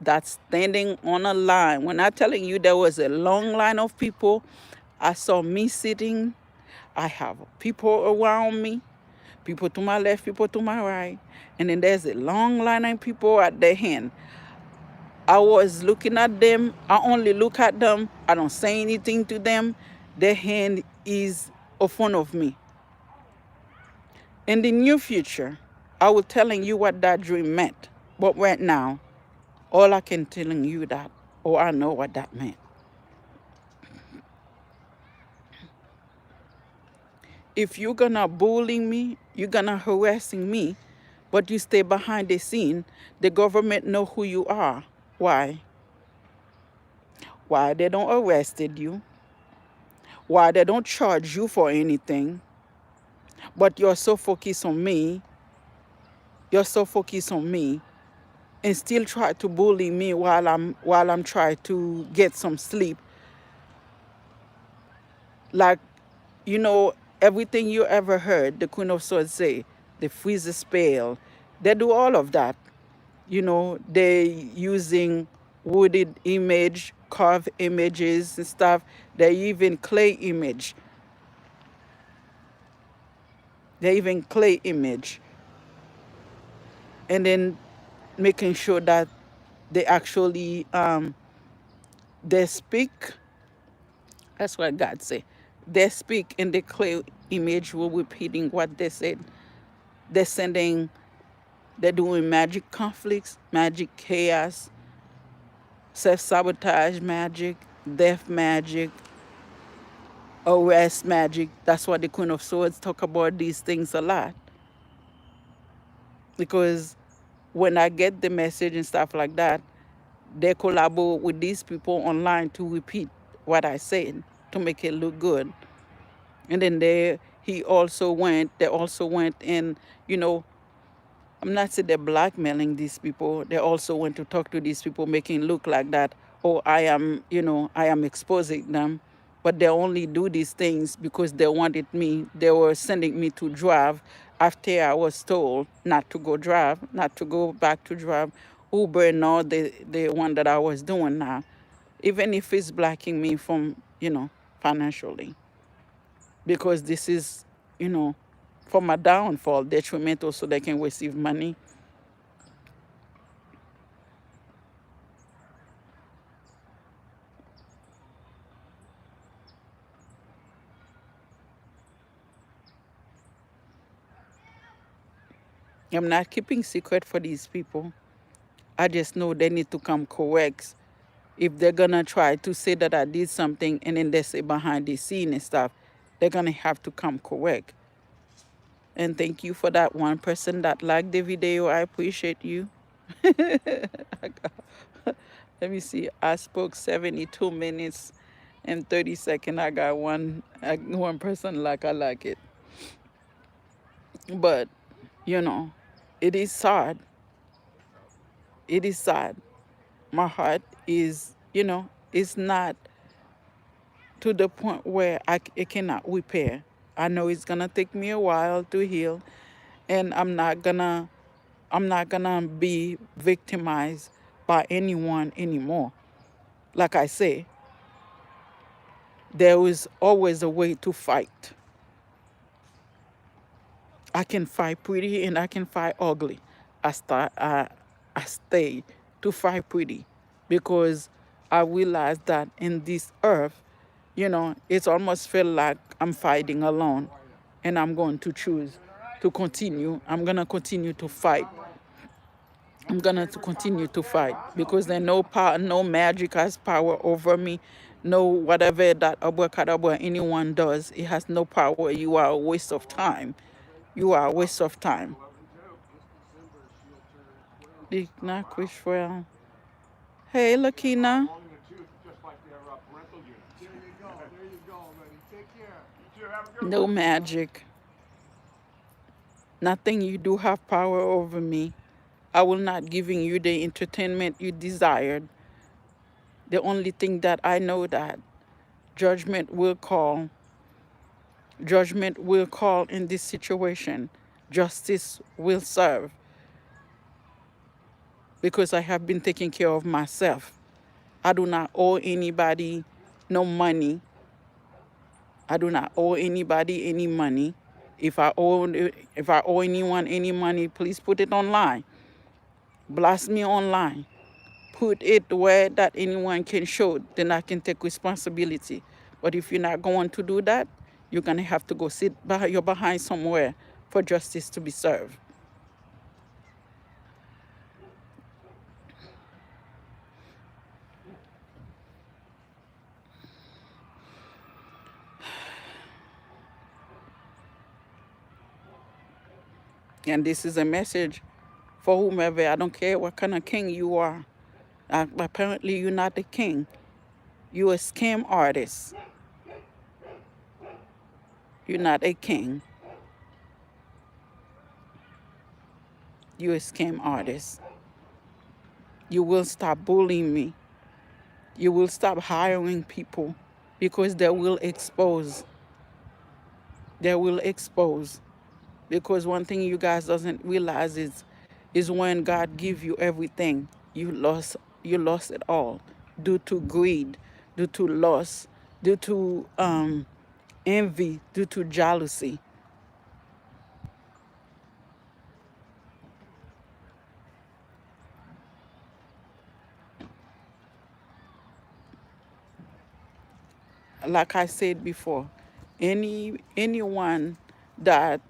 that's standing on a line. When I'm telling you there was a long line of people, I saw me sitting. I have people around me. People to my left, people to my right. And then there's a long line of people at the end. I was looking at them. I only look at them. I don't say anything to them. Their hand is in front of me. In the near future, I will telling you what that dream meant. But right now, all I can telling you that, or I know what that meant. If you're gonna bully me, you're gonna harassing me, but you stay behind the scene, the government know who you are. Why? Why they don't arrested you? Why they don't charge you for anything? But you're so focused on me. You're so focused on me, and still try to bully me while I'm trying to get some sleep. Like, you know, everything you ever heard the Queen of Swords say, the freezer spell, they do all of that. You know, they using wooded image, carved images and stuff. They even clay image. They even clay image. And then making sure that they actually they speak. That's what God say. They speak in the clay image, we're repeating what they said. They're sending, they're doing magic conflicts, magic chaos, self-sabotage magic, death magic, arrest magic. That's why the Queen of Swords talk about these things a lot. Because when I get the message and stuff like that, they collaborate with these people online to repeat what I said to make it look good. And then they also went and, you know, I'm not saying they're blackmailing these people. They also went to talk to these people, making it look like that, oh, I am exposing them. But they only do these things because they wanted me. They were sending me to drive after I was told not to go drive, not to go back to drive Uber and all the one that I was doing now, even if it's blocking me from, financially. Because this is, you know, for my downfall, detrimental so they can receive money. I'm not keeping secret for these people. I just know they need to come correct. If they're gonna try to say that I did something and then they say behind the scene and stuff, they're gonna have to come correct. And thank you for that one person that liked the video. I appreciate you. Let me see. I spoke 72 minutes and 30 seconds. I got one person like I like it. But, you know, it is sad. It is sad. My heart is, it's not to the point where it cannot repair. I know it's gonna take me a while to heal, and I'm not gonna be victimized by anyone anymore. Like I say, there is always a way to fight. I can fight pretty and I can fight ugly. I stay to fight pretty because I realize that in this earth, it's almost feel like I'm fighting alone, and I'm going to choose to continue. I'm gonna continue to fight. I'm gonna to continue to fight because there's no power, no magic has power over me. No whatever that abracadabra anyone does, it has no power. You are a waste of time. You are a waste of time. Dina Quishwell. Hey, Lakina. No magic. Nothing you do have power over me. I will not giving you the entertainment you desired. The only thing that I know that judgment will call. Judgment will call in this situation. Justice will serve because I have been taking care of myself. I do not owe anybody no money. I do not owe anybody any money. If I owe anyone any money, please put it online. Blast me online. Put it where that anyone can show, then I can take responsibility. But if you're not going to do that, you're going to have to go sit behind somewhere for justice to be served. And this is a message for whomever. I don't care what kind of king you are. Apparently, you're not the king. You're a scam artist. You're not a king. You're a scam artist. You will stop bullying me. You will stop hiring people because they will expose. They will expose. Because one thing you guys doesn't realize is when God give you everything, you lost it all due to greed, due to loss, due to envy, due to jealousy. Like I said before, anyone that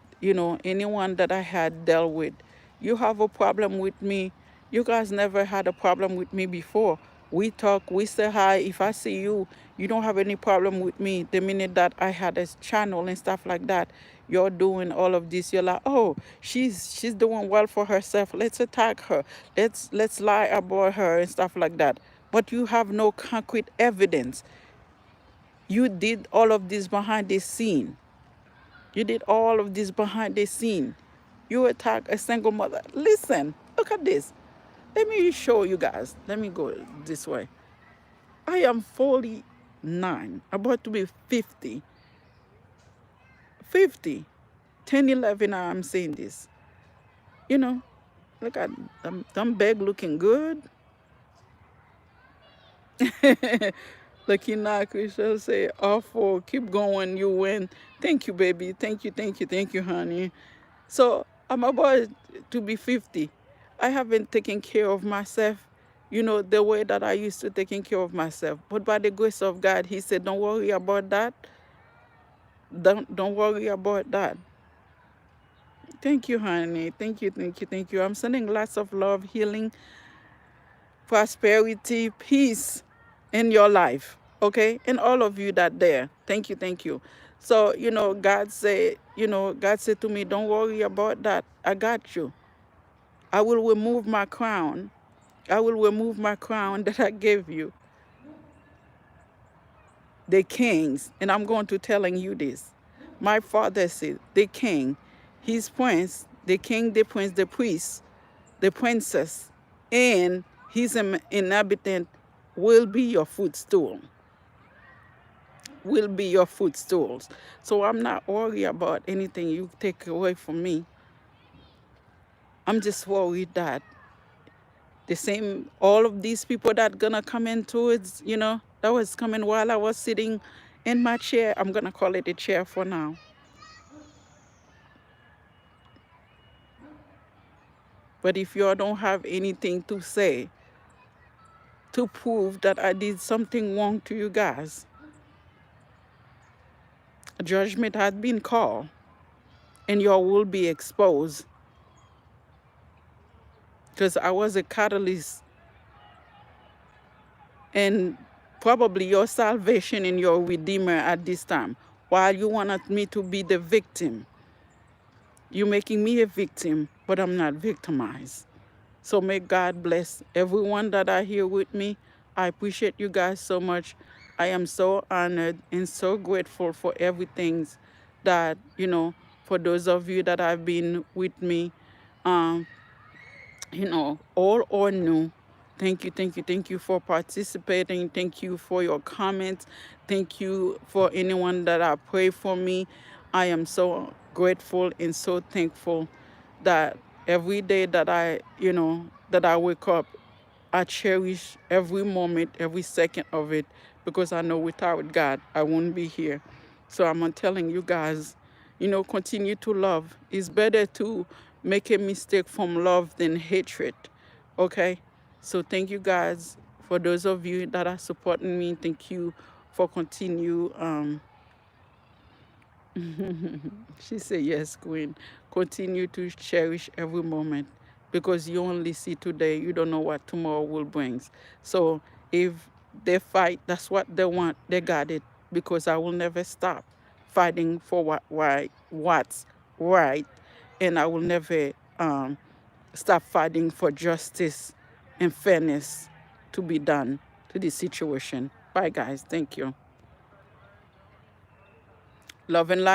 anyone that I had dealt with, you have a problem with me. You guys never had a problem with me before. We talk, we say hi. If I see you, you don't have any problem with me. The minute that I had a channel and stuff like that, you're doing all of this. You're like, oh, she's doing well for herself. Let's attack her. Let's lie about her and stuff like that. But you have no concrete evidence. You did all of this behind the scene. You did all of this behind the scene. You attack a single mother. Listen, look at this. Let me show you guys. Let me go this way. I am 49, about to be 50. 50. 10, 11, I'm saying this. You know, look at them beg looking good. Lucky knock, we shall say, awful, keep going, you win. Thank you, baby. Thank you, thank you, thank you, honey. So I'm about to be 50. I haven't taken care of myself, the way that I used to taking care of myself. But by the grace of God, he said, don't worry about that. Don't worry about that. Thank you, honey. Thank you, thank you, thank you. I'm sending lots of love, healing, prosperity, peace in your life, okay? And all of you that there. Thank you, thank you. So, God said to me, don't worry about that. I got you. I will remove my crown. I will remove my crown that I gave you. The kings, and I'm going to telling you this. My father said, the king, his prince, the king, the prince, the priest, the princess, and his inhabitant will be your footstool. Will be your footstools. So I'm not worried about anything you take away from me. I'm just worried that all of these people that gonna come into it, that was coming while I was sitting in my chair. I'm gonna call it a chair for now. But if you don't have anything to say to prove that I did something wrong to you guys, judgment has been called and you will be exposed. Because I was a catalyst and probably your salvation and your redeemer at this time. While you wanted me to be the victim, you're making me a victim, but I'm not victimized. So may God bless everyone that are here with me. I appreciate you guys so much. I am so honored and so grateful for everything that, for those of you that have been with me, old or new. Thank you, thank you, thank you for participating. Thank you for your comments. Thank you for anyone that I pray for me. I am so grateful and so thankful that every day that I wake up, I cherish every moment, every second of it, because I know without God, I wouldn't be here. So I'm telling you guys, continue to love. It's better to make a mistake from love than hatred. Okay? So thank you guys. For those of you that are supporting me, thank you for continue. She said, yes, Queen. Continue to cherish every moment because you only see today. You don't know what tomorrow will bring. So if they fight, that's what they want. They got it because I will never stop fighting for what's right. And I will never stop fighting for justice and fairness to be done to this situation. Bye, guys. Thank you. Love and light.